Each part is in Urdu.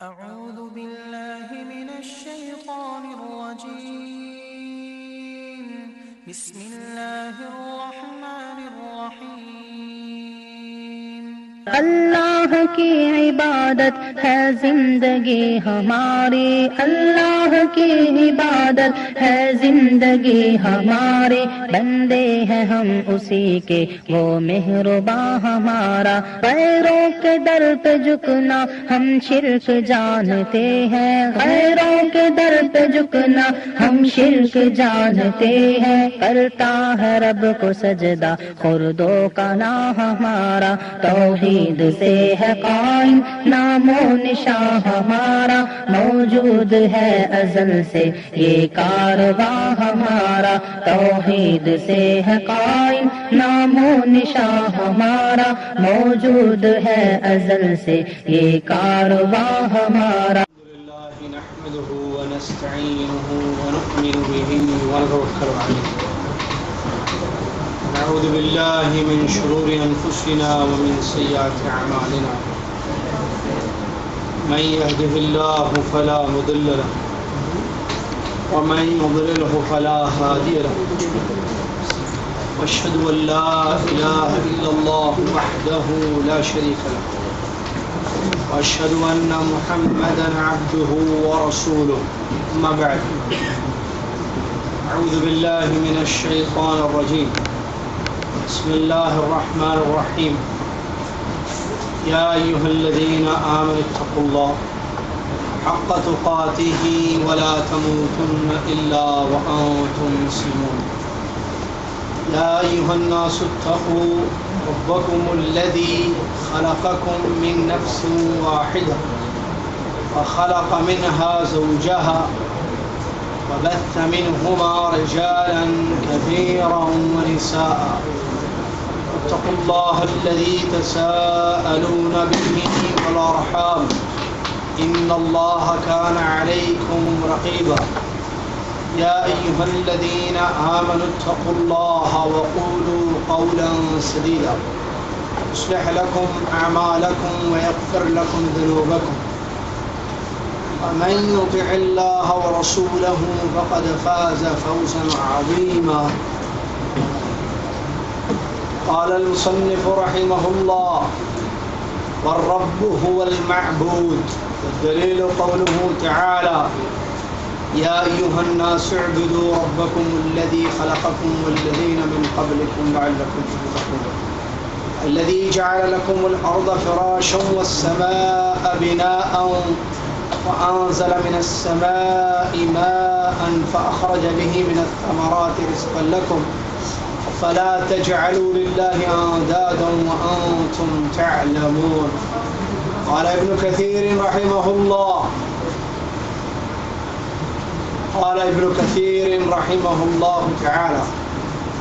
أعوذ بالله من الشيطان الرجيم. بسم الله الرحمن الرحيم. اللہ کی عبادت ہے زندگی ہماری، اللہ کی عبادت ہے زندگی ہماری، بندے ہیں ہم اسی کے، وہ مہرباں ہمارا، غیروں کے در پہ جھکنا ہم شرک جانتے ہیں، غیروں کے در پہ جھکنا ہم شرک جانتے ہیں، کرتا ہے رب کو سجدہ خردو کا نام ہمارا، توحید سے ہے قائم نام و نشاں ہمارا، موجود ہے ازل سے یہ کارواں ہمارا، توحید سے ہے قائم نام و نشاں ہمارا، موجود ہے ازل سے یہ کارواں ہمارا۔ نحمده ونستعينه ونؤمن به ونتوكل عليه، نعوذ بالله من شرور أنفسنا ومن سيئات أعمالنا، من يهده الله فلا مضل له ومن يضلله فلا هادي له، وأشهد أن لا إله إلا الله وحده لا شريك له، وأشهد أن محمدا عبده ورسوله، أما بعد، أعوذ بالله من الشيطان الرجيم، بسم الله الرحمن الرحيم، يا أيها الذين آمنوا اتقوا الله حق تقاته ولا تموتن إلا وأنتم مسلمون، يا أيها الناس اتقوا ربكم الذي خلقكم من نفس واحدة وخلق منها زوجها وبث منهما رجالا كثيرا ونساء، واتقوا الله الذي تساءلون به والأرحام إن الله كان عليكم رقيبا، يا أيها الذين آمنوا اتقوا الله وقولوا قولا سديدا يصلح لكم أعمالكم ويغفر لكم ذنوبكم، ومن يطع الله ورسوله فقد فاز فوزا عظيما، قال المصنف رحمه الله، والرب هو المعبود، والدليل قوله تعالى، يا أيها الناس اعبدوا ربكم الذي خلقكم والذين من قبلكم لعلكم تتقون، الذي جعل لكم الأرض فراشا والسماء بناء وأنزل من السماء ماء فأخرج به من الثمرات رزقا لكم فلا تجعلوا لله أندادا وأنتم تعلمون، قال ابن كثير رحمه الله، قال ابن كثير رحمه الله تعالى،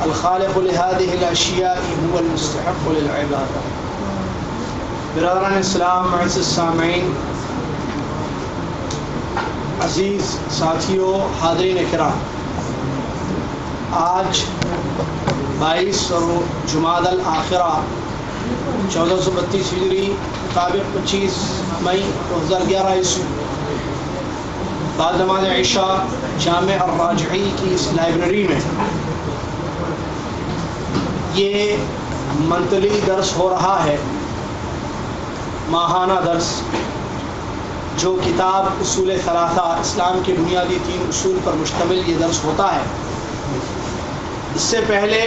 الخالق لهذه الأشياء هو المستحق للعبادة۔ برادران اسلام، معزز السامعین، عزیز ساتھیوں، حاضرین کرام، آج 22 جمادی الآخرہ 1432 ہجری مطابق 25 مئی 2011 عیسوی، بعد نماز عشاء جامع الراجعی کی اس لائبریری میں یہ منتلی درس ہو رہا ہے، ماہانہ درس، جو کتاب اصول ثلاثہ، اسلام کے بنیادی 3 اصول پر مشتمل یہ درس ہوتا ہے۔ اس سے پہلے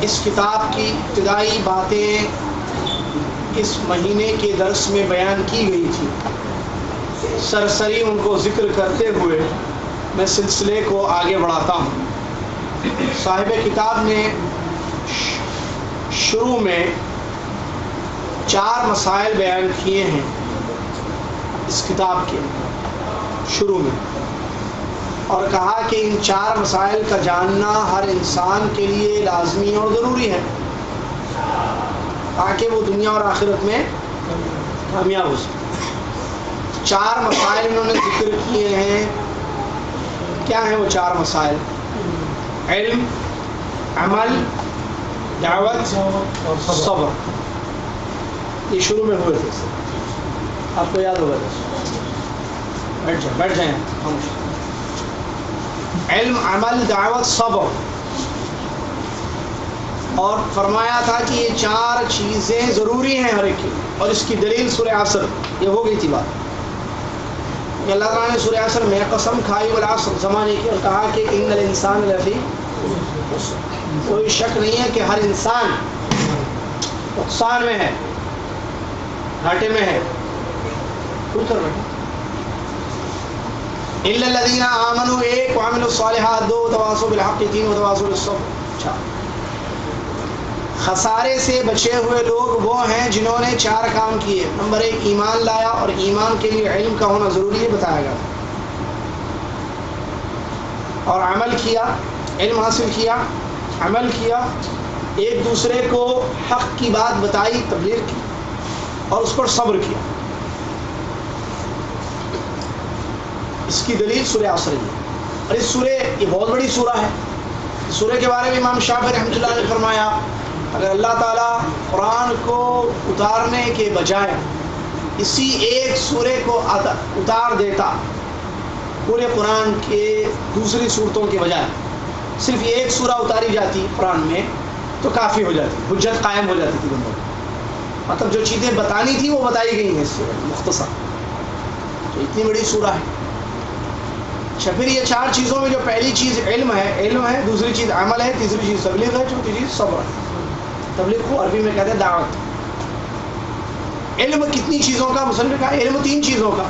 اس کتاب کی ابتدائی باتیں اس مہینے کے درس میں بیان کی گئی تھی، سرسری ان کو ذکر کرتے ہوئے میں سلسلے کو آگے بڑھاتا ہوں۔ صاحب کتاب نے شروع میں 4 مسائل بیان کیے ہیں اس کتاب کے شروع میں، اور کہا کہ ان 4 مسائل کا جاننا ہر انسان کے لیے لازمی اور ضروری ہے تاکہ وہ دنیا اور آخرت میں کامیاب ہو سکے۔ 4 مسائل انہوں نے ذکر کیے ہیں۔ کیا ہیں وہ 4 مسائل؟ علم، عمل، دعوت اور صبر۔ یہ شروع میں ہوئے تھے، آپ کو یاد ہوگا. بیٹھ جائیں. علم، عمل، دعوت، صبر. اور فرمایا تھا کہ یہ 4 چیزیں ضروری ہیں ہر ایک کی، اور اس کی دلیل سورہ عصر. یہ ہو گئی تھی بات. اللہ تعالیٰ نے سورہ عصر میں قسم کھائی والعصر زمانے کی، اور کہا کہ ان الانسان لفی خسر. کوئی شک نہیں ہے کہ ہر انسان نقصان میں ہے، گھاٹے میں ہے. کچھ کر بیٹھا. الا الذین آمنوا 1 وعملوا الصالحات 2 وتواصوا بالحق 3 وتواصوا بالصبر 4. خسارے سے بچے ہوئے لوگ وہ ہیں جنہوں نے 4 کام کیے. نمبر 1 ایمان لایا، اور ایمان کے لیے علم کا ہونا ضروری ہے، بتایا گیا. اور عمل کیا، علم حاصل کیا، عمل کیا، ایک دوسرے کو حق کی بات بتائی، تبلیغ کی، اور اس پر صبر کیا. اس کی دلیل سورہ عصر ہے. اور اس سورہ، یہ بہت بڑی سورہ ہے. اس سورہ کے بارے میں امام شافعی رحمۃ اللہ نے فرمایا اگر اللہ تعالیٰ قرآن کو اتارنے کے بجائے اسی ایک سورے کو اتار دیتا پورے قرآن کے دوسری صورتوں کے بجائے، صرف یہ ایک سورہ اتاری جاتی قرآن میں تو کافی ہو جاتی، حجت قائم ہو جاتی تھی بندوں کو. مطلب جو چیزیں بتانی تھی وہ بتائی گئی ہیں اس سورہ میں مختصر. تو اتنی بڑی سورہ ہے. اچھا، پھر یہ 4 چیزوں میں جو پہلی چیز علم ہے، دوسری چیز عمل ہے، تیسری چیز تبلیغ ہے، چوتھی چیز صبر ہے. تبلیغ کو عربی میں کہتے ہیں دعوت. علم کتنی چیزوں کا؟ مصنف کہا علم 3 چیزوں کا.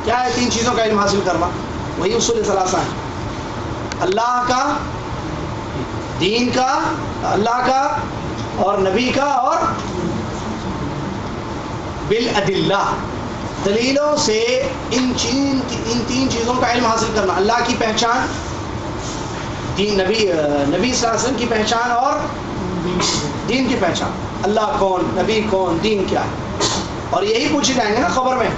کیا ہے 3 چیزوں کا علم حاصل کرنا؟ وہی اصول ثلاثہ ہے. اللہ کا، دین کا، اللہ کا اور نبی کا، اور بالادلہ، دلیلوں سے ان 3 چیزوں کا علم حاصل کرنا. اللہ کی پہچان، دین، نبی صلی اللہ علیہ وسلم کی پہچان، اور دین کی پہچان. اللہ کون، نبی کون، دین کیا ہے. اور یہی پوچھے جائیں گے نا خبر میں،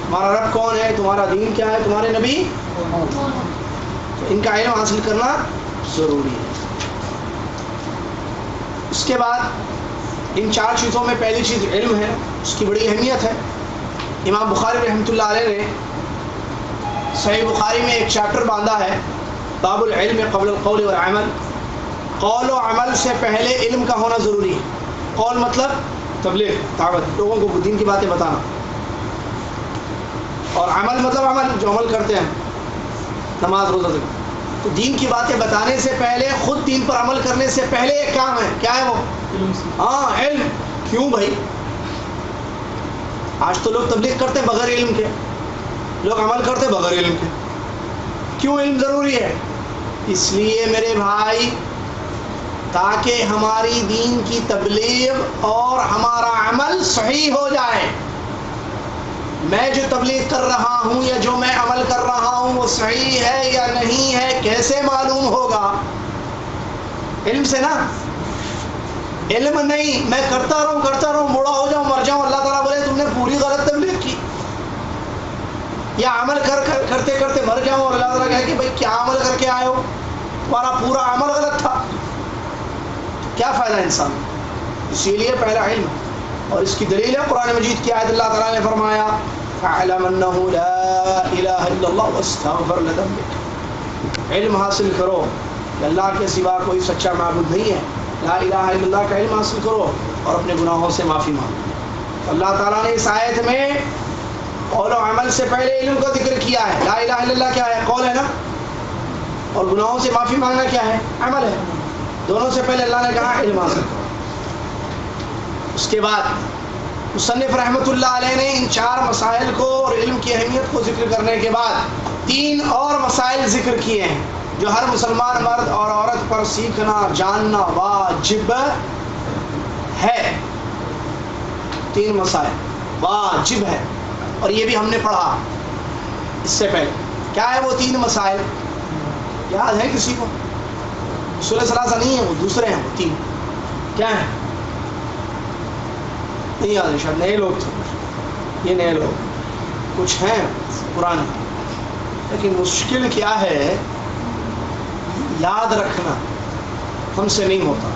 تمہارا رب کون ہے، تمہارا دین کیا ہے، تمہارے نبی. تو ان کا علم حاصل کرنا ضروری ہے. اس کے بعد ان 4 چیزوں میں پہلی چیز علم ہے، اس کی بڑی اہمیت ہے. امام بخاری رحمۃ اللہ علیہ نے صحیح بخاری میں ایک چیپٹر باندھا ہے، باب العلم قبل القول والعمل. قول و عمل سے پہلے علم کا ہونا ضروری ہے. قول مطلب تبلیغ، دعوت، لوگوں کو دین کی باتیں بتانا. اور عمل مطلب عمل، جو عمل کرتے ہیں، نماز، روزہ تک. تو دین کی باتیں بتانے سے پہلے، خود دین پر عمل کرنے سے پہلے ایک کام ہے. کیا ہے وہ؟ ہاں، علم. کیوں بھائی؟ آج تو لوگ تبلیغ کرتے بغیر علم کے، لوگ عمل کرتے بغیر علم کے. کیوں علم ضروری ہے؟ اس لیے میرے بھائی، تاکہ ہماری دین کی تبلیغ اور ہمارا عمل صحیح ہو جائے. میں جو تبلیغ کر رہا ہوں یا جو میں عمل کر رہا ہوں وہ صحیح ہے یا نہیں ہے، کیسے معلوم ہوگا؟ علم سے نا. علم نہیں، میں کرتا رہوں، بوڑھا ہو جاؤں، مر جاؤں، اللہ تعالیٰ بولے تم نے پوری غلط تبلیغ کی. یا عمل کرتے کرتے مر جاؤں اور اللہ تعالیٰ کہے کہ بھائی کیا عمل کر کے آئے ہو، تمہارا پورا عمل غلط تھا. کیا فائدہ انسان؟ اسی لیے پہلا علم. اور اس کی دلیل ہے قرآن مجید کی آیت. اللہ تعالیٰ نے فرمایا فَاعْلَمْ أَنَّهُ لَا إِلَهَ إِلَّا اللَّهُ وَاسْتَغْفِرْ لِذَنبِكَ. علم حاصل کرو کہ اللہ کے سوا کوئی سچا معبود نہیں ہے. لا الہ الا اللہ کا علم حاصل کرو اور اپنے گناہوں سے معافی مانگو. اللہ تعالیٰ نے اس آیت میں قول و عمل سے پہلے علم کا ذکر کیا ہے. لا الہ الا اللہ کیا ہے؟ قول ہے نا. اور گناہوں سے معافی مانگنا کیا ہے؟ عمل ہے. دونوں سے پہلے اللہ نے کہا علم حاصل کرو. اس کے بعد مصنف رحمۃ اللہ علیہ نے ان 4 مسائل کو اور علم کی اہمیت کو ذکر کرنے کے بعد 3 اور مسائل ذکر کیے ہیں جو ہر مسلمان مرد اور عورت پر سیکھنا، جاننا واجب ہے. 3 مسائل واجب ہے، اور یہ بھی ہم نے پڑھا اس سے پہلے. کیا ہے وہ 3 مسائل؟ یاد ہے کسی کو؟ اصول ثلاثہ نہیں ہے، وہ دوسرے ہیں. وہ 3 کیا ہیں؟ نہیں یاد ہے، شاید نئے لوگ تھے. یہ نئے لوگ کچھ ہیں پرانے، لیکن مشکل کیا ہے یاد رکھنا، ہم سے نہیں ہوتا.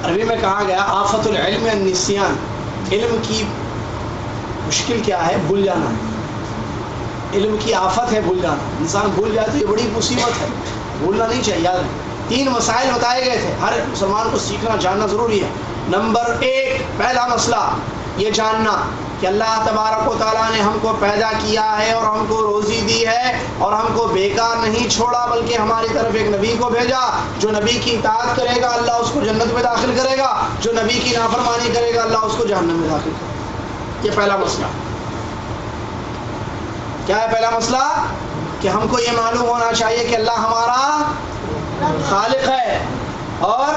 عربی میں کہا گیا آفت العلم النسیان، علم کی مشکل کیا ہے؟ بھول جانا. علم کی آفت ہے بھول جانا. انسان بھول جائے تو یہ بڑی مصیبت ہے، بھولنا نہیں چاہیے. یاد رکھیں 3 مسائل بتائے گئے تھے، ہر مسلمان کو سیکھنا جاننا ضروری ہے. نمبر 1 پہلا مسئلہ یہ جاننا کہ اللہ تبارک و تعالیٰ نے ہم کو پیدا کیا ہے اور ہم کو روزی دی ہے اور ہم کو بیکار نہیں چھوڑا، بلکہ ہماری طرف ایک نبی کو بھیجا. جو نبی کی اطاعت کرے گا اللہ اس کو جنت میں داخل کرے گا، جو نبی کی نافرمانی کرے گا اللہ اس کو جہنم میں داخل کرے گا. یہ پہلا مسئلہ. کیا ہے پہلا مسئلہ؟ کہ ہم کو یہ معلوم ہونا چاہیے کہ اللہ ہمارا خالق ہے اور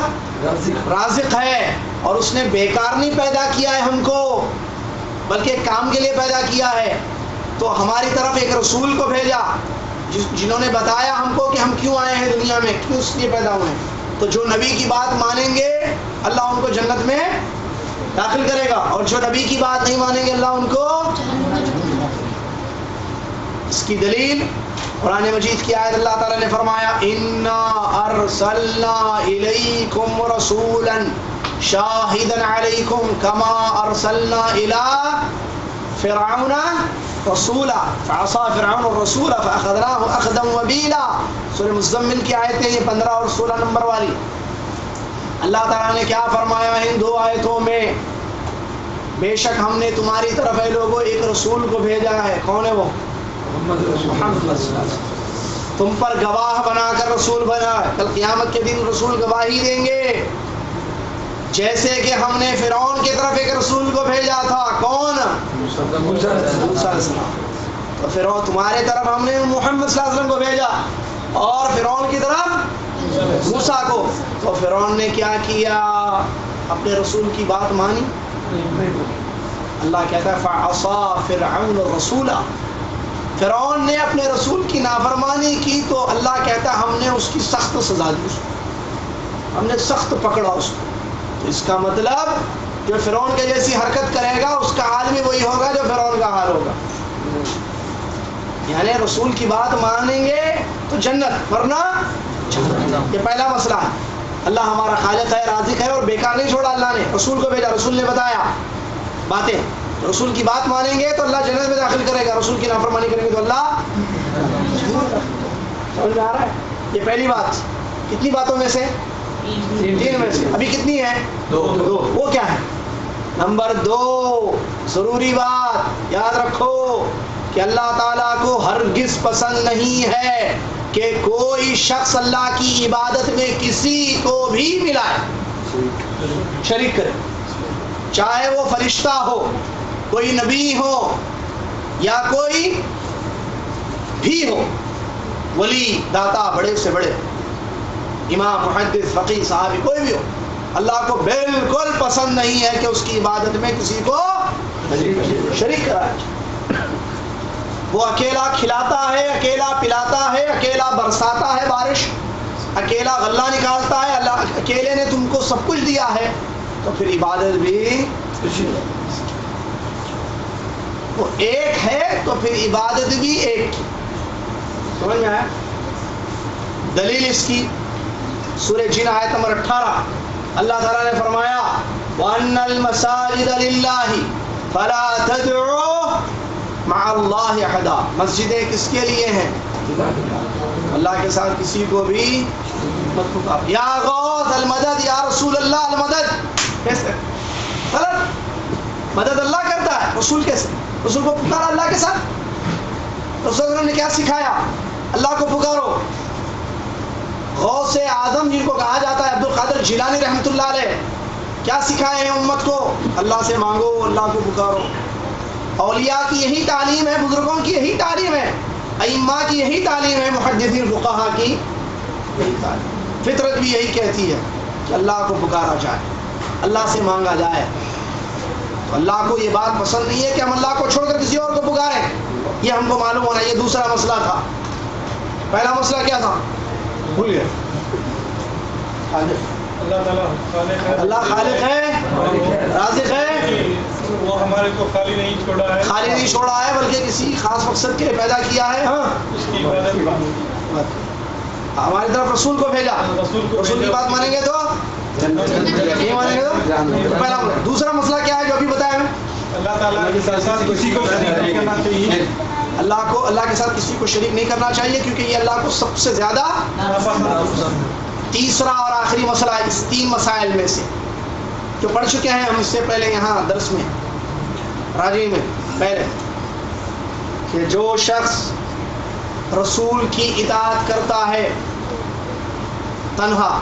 رازق ہے، اور اس نے بیکار نہیں پیدا کیا ہے ہم کو، بلکہ ایک کام کے لیے پیدا کیا ہے. تو ہماری طرف ایک رسول کو بھیجا جنہوں نے بتایا ہم کو کہ ہم کیوں آئے ہیں دنیا میں، کیوں اس لیے پیدا ہوئے ہیں. تو جو نبی کی بات مانیں گے اللہ ان کو جنت میں داخل کرے گا، اور جو نبی کی بات نہیں مانیں گے اللہ ان کو. اس کی دلیل قرآن مجید کی آیت اللہ تعالیٰ نے فرمایا اِنَّا أَرْسَلْنَا إِلَيْكُمْ رَسُولًا شَاهِدًا عَلَيْكُمْ كَمَا أَرْسَلْنَا إِلَىٰ فِرْعَوْنَ رَسُولًا فَعَصَىٰ فِرْعَوْنُ الرَّسُولَ فَأَخَذْنَاهُ أَخْذًا وَبِيلًا. سورہ مزمل کی آیتیں یہ 15 اور 16 نمبر والی. اللہ تعالیٰ نے کیا فرمایا ان 2 آیتوں میں؟ بے شک ہم نے تمہاری طرف اے لوگوں ایک رسول کو بھیجا ہے. کون ہے وہ؟ محمد. تم پر گواہ بنا کر رسول بنا. کل قیامت کے دن رسول گواہی دیں گے، جیسے کہ ہم نے فرعون کی طرف ایک رسول کو بھیجا تھا. کون؟ موسیٰ علیہ السلام. تو فرعون تمہارے طرف ہم نے محمد صلی اللہ علیہ وسلم کو بھیجا، اور فرعون کی طرف موسیٰ کو. تو فرعون نے کیا کیا؟ اپنے رسول کی بات مانی. اللہ کہتا ہے فَعَصَىٰ فِرْعَوْنُ الرَّسُولَ. فرعون نے اپنے رسول کی نافرمانی کی تو اللہ کہتا ہے ہم نے اس کی سخت سزا دی، ہم نے سخت پکڑا اس کو. تو اس کا مطلب جو فرعون کے جیسی حرکت کرے گا اس کا حال بھی وہی ہوگا جو فرعون کا حال ہوگا. یعنی رسول کی بات مانیں گے تو جنت، ورنہ جہنم. یہ پہلا مسئلہ ہے. اللہ ہمارا خالق ہے، رازق ہے، اور بیکار نہیں چھوڑا. اللہ نے رسول کو بھیجا، رسول نے بتایا باتیں. رسول کی بات مانیں گے تو اللہ جنت میں داخل کرے گا، رسول کی نافرمانی کریں گے تو اللہ. سمجھ میں آ رہا ہے؟ یہ پہلی بات. کتنی باتوں میں سے؟ 3 میں سے. ابھی کتنی ہے؟ 2. وہ کیا ہے؟ نمبر 2 ضروری بات یاد رکھو کہ اللہ تعالیٰ کو ہرگز پسند نہیں ہے کہ کوئی شخص اللہ کی عبادت میں کسی کو بھی ملائے، شریک کرے. چاہے وہ فرشتہ ہو، کوئی نبی ہو، یا کوئی بھی ہو، ولی، داتا، بڑے سے بڑے، امام، محدث، فقیہ، صحابی، کوئی بھی ہو. اللہ کو بالکل پسند نہیں ہے کہ اس کی عبادت میں کسی کو شریک کرائے. وہ اکیلا کھلاتا ہے، اکیلا پلاتا ہے، اکیلا برساتا ہے بارش، اکیلا غلہ نکالتا ہے. اللہ اکیلے نے تم کو سب کچھ دیا ہے، تو پھر عبادت بھی وہ ایک ہے تو پھر عبادت بھی ایک. سمجھ میں آیا؟ دلیل اس کی سورہ جن آیت نمبر 18 اللہ تعالیٰ نے فرمایا وَأَنَّ الْمَسَاجِدَ لِلَّهِ فَلَا تَدْعُوا مَعَ اللَّهِ أَحَدًا. مسجدیں کس کے لیے ہیں؟ اللہ کے ساتھ کسی کو بھی مت پکارو. یا غوث المدد، یا رسول اللہ المدد. کیسے غلط؟ مدد اللہ کرتا ہے، رسول کیسے؟ رسول کو پکارا اللہ کے ساتھ. رسول نے کیا سکھایا؟ اللہ کو پکارو. غوث اعظم جن کو کہا جاتا ہے عبد القادر جیلانی رحمۃ اللہ علیہ، کیا سکھائے ہیں امت کو؟ اللہ سے مانگو، اللہ کو پکارو. اولیاء کی یہی تعلیم ہے، بزرگوں کی یہی تعلیم ہے، ائمہ کی یہی تعلیم ہے، محدثین فقہا کی یہی تعلیم. فطرت بھی یہی کہتی ہے کہ اللہ کو پکارا جائے، اللہ سے مانگا جائے. تو اللہ کو یہ بات پسند نہیں ہے کہ ہم اللہ کو چھوڑ کر کسی اور کو پکاریں. یہ ہم کو معلوم ہونا. یہ دوسرا مسئلہ تھا. پہلا مسئلہ کیا تھا؟ بھول گئے. اللہ تعالیٰ خالق ہے، اللہ خالق ہے، رازق ہے. وہ ہمارے کو خالی نہیں چھوڑا ہے، خالی نہیں چھوڑا ہے بلکہ کسی خاص مقصد کے لیے پیدا کیا ہے. ہاں، اس کی عبادت ہماری طرف رسول کو بھیجا. رسول کی بات مانیں گے تو نہیں مانیں گے تو پہلا مسئلہ. دوسرا مسئلہ کیا ہے جو ابھی بتایا ہمیں؟ اللہ تعالیٰ کے ساتھ کسی کو شریک نہیں کرنا چاہیے. اللہ کے ساتھ کسی کو شریک نہیں کرنا چاہیے کیونکہ یہ اللہ کو سب سے زیادہ. تیسرا اور آخری مسئلہ اس 3 مسائل میں سے جو پڑھ چکے ہیں ہم اس سے پہلے یہاں درس میں راجی میں پہلے کہ جو شخص رسول کی اطاعت کرتا ہے تنہا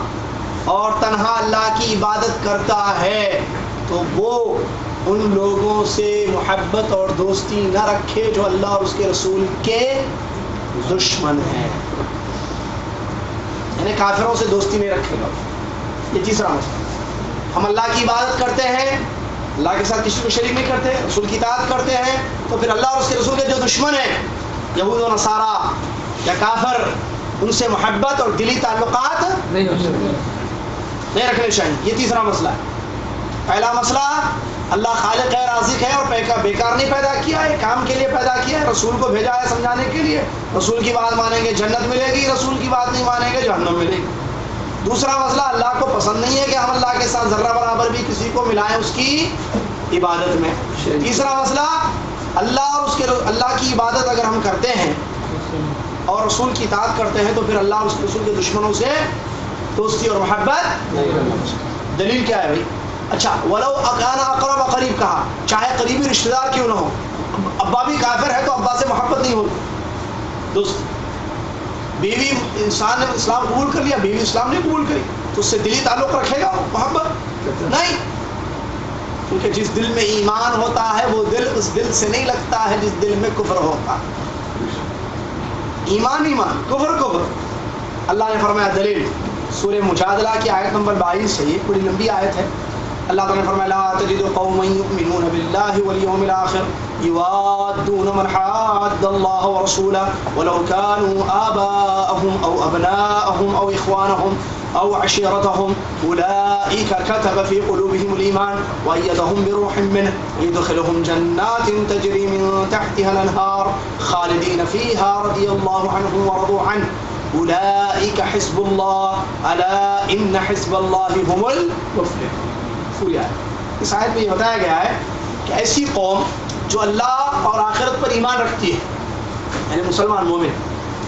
اور تنہا اللہ کی عبادت کرتا ہے تو وہ ان لوگوں سے محبت اور دوستی نہ رکھے جو اللہ اور اس کے رسول کے دشمن ہیں. یعنی کافروں سے دوستی نہیں رکھے گا. یہ تیسرا مسئلہ. ہم اللہ کی عبادت کرتے ہیں, اللہ کے ساتھ کسی کو شریک نہیں کرتے, رسول کی اطاعت کرتے ہیں, تو پھر اللہ اور اس کے رسول کے جو دشمن ہیں یہود و نصارا یا کافر ان سے محبت اور دلی تعلقات نہیں رکھنے چاہیے. یہ تیسرا مسئلہ ہے. پہلا مسئلہ اللہ خالق ہے, رازق ہے اور بیکار نہیں پیدا کیا ہے, کام کے لیے پیدا کیا ہے, رسول کو بھیجا ہے سمجھانے کے لیے. رسول کی بات مانیں گے جنت ملے گی, رسول کی بات نہیں مانیں گے جہنم ملے گی. دوسرا مسئلہ اللہ کو پسند نہیں ہے کہ ہم اللہ کے ساتھ ذرہ برابر بھی کسی کو ملائیں اس کی عبادت میں. تیسرا مسئلہ اللہ اور اس کے اللہ کی عبادت اگر ہم کرتے ہیں اور رسول کی اطاعت کرتے ہیں تو پھر اللہ اور اس کے رسول کے دشمنوں سے دوستی اور محبت. دلیل کیا ہے بھائی؟ اچھا ولو اکان اقرب قریب کہا, چاہے قریبی رشتہ دار کیوں نہ ہو. ابا بھی کافر ہے تو ابا سے محبت نہیں ہوتی. دوست بیوی انسان نے اسلام قبول کر لیا, بیوی اسلام نہیں قبول کری تو اس سے دلی تعلق رکھے گا محبت نہیں, کیونکہ جس دل میں ایمان ہوتا ہے وہ دل اس دل سے نہیں لگتا ہے جس دل میں کفر ہوتا. ایمان کفر. اللہ نے فرمایا دلیل سورہ مجادلہ کی آیت نمبر 22 ہے, یہ بڑی لمبی آیت ہے. اللہ تعالیٰ نے فرمایا لا تجد قوما يؤمنون بالله واليوم الآخر يوادون من حاد الله ورسوله ولو كانوا آباءهم أو أبناءهم أو إخوانهم أو عشيرتهم أولئك كتب في قلوبهم الإيمان وأيدهم بروح منه يدخلهم جنات تجري من تحتها الأنهار خالدين فيها رضي الله عنهم ورضوا عنه أولئك حزب الله ألا إن حزب الله هم المفلحون. اس آیت میں یہ بتایا گیا ہے کہ ایسی قوم جو اللہ اور آخرت پر ایمان رکھتی ہے یعنی مسلمان مومن,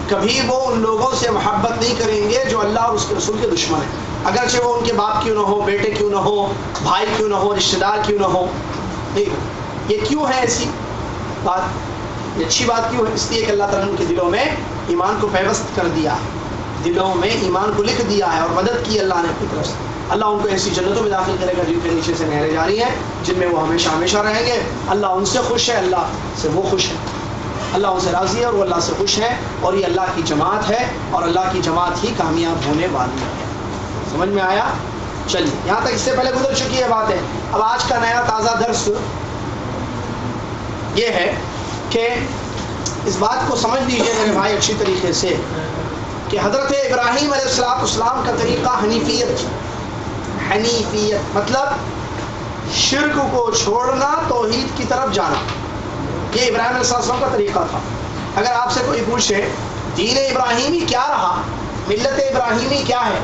کبھی وہ ان لوگوں سے محبت نہیں کریں گے جو اللہ اور اس کے رسول کے دشمن ہیں, اگرچہ وہ ان کے باپ کیوں نہ ہو, بیٹے کیوں نہ ہو, بھائی کیوں نہ ہو, رشتہ دار کیوں نہ ہو. یہ کیوں ہے ایسی بات, یہ اچھی بات کیوں ہے؟ اس لیے کہ اللہ تعالیٰ نے ان کے دلوں میں ایمان کو پیوست کر دیا, دلوں میں ایمان کو لکھ دیا ہے اور مدد کی اللہ نے اپنی طرف سے. اللہ ان کو ایسی جنتوں میں داخل کرے گا جن کے نیچے سے نہریں جاری ہیں, جن میں وہ ہمیشہ ہمیشہ رہیں گے. اللہ ان سے خوش ہے, اللہ سے وہ خوش ہے, اللہ ان سے راضی ہے اور وہ اللہ سے خوش ہے, اور یہ اللہ کی جماعت ہے اور اللہ کی جماعت ہی کامیاب ہونے والی ہے. سمجھ میں آیا؟ چلیے یہاں تک اس سے پہلے گزر چکی ہے باتیں. اب آج کا نیا تازہ درس یہ ہے کہ اس بات کو سمجھ لیجیے میرے بھائی اچھی طریقے سے کہ حضرت ابراہیم علیہ السلام کا طریقہ حنیفیت مطلب شرک کو چھوڑنا, توحید کی طرف جانا. یہ ابراہیم علیہ السلام کا طریقہ تھا. اگر آپ سے کوئی پوچھے دین ابراہیمی کیا رہا, ملت ابراہیمی کیا ہے,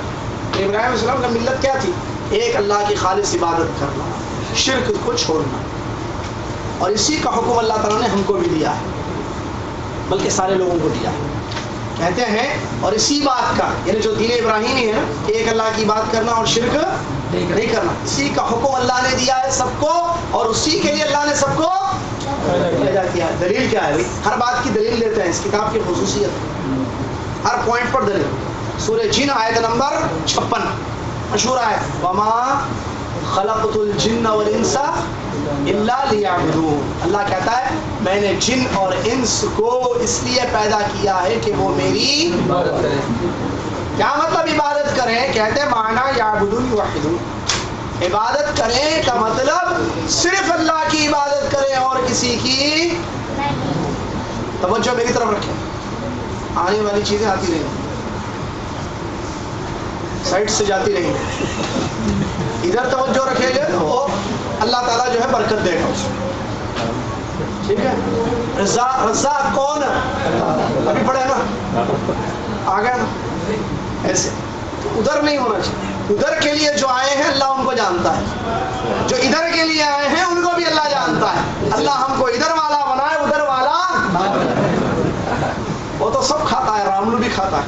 ابراہیم علیہ السلام کا ملت کیا تھی؟ ایک اللہ کی خالص عبادت کرنا, شرک کو چھوڑنا. اور اسی کا حکم اللہ تعالیٰ نے ہم کو بھی دیا ہے, بلکہ سارے لوگوں کو دیا ہے. کہتے ہیں اور اسی بات کا یعنی جو دین ابراہیمی ہے نا, ایک اللہ کی بات کرنا اور شرک نہیں کرنا, اسی کا حکم اللہ نے دیا ہے سب کو, اور اسی کے لیے اللہ نے سب کو پیدا کیا ہے. دلیل کیا ہے؟ ہر بات کی دلیل دیتے ہیں, اس کتاب کی خصوصیت ہر پوائنٹ پر دلیل. سورہ جن آیت نمبر 56 مشہور آیت, وما خلقت الجن والانس الا لیعبدون. اللہ کہتا ہے میں نے جن اور انس کو اس لیے پیدا کیا ہے کہ وہ میری عبادت کریں. کیا مطلب عبادت کریں؟ کہتے ہیں معنی یعبدون یوحدون, عبادت کریں کا مطلب صرف اللہ کی عبادت کریں اور کسی کی. توجہ میری طرف رکھیں, آنے والی چیزیں آتی رہیں, سائٹ سے جاتی رہیں, ادھر توجہ رکھیں گے تو اللہ تعالیٰ جو ہے برکت دے گا اس میں. ٹھیک ہے, رزاق کون ہے؟ ابھی پڑھے نا, آ گیا نا, ایسے ادھر نہیں ہونا چاہیے. ادھر کے لیے جو آئے ہیں اللہ ان کو جانتا ہے، جو ادھر کے لیے آئے ہیں ان کو بھی اللہ جانتا ہے۔ اللہ ہم کو ادھر والا بنائے، ادھر والا وہ تو سب کھاتا ہے، راملو بھی کھاتا ہے،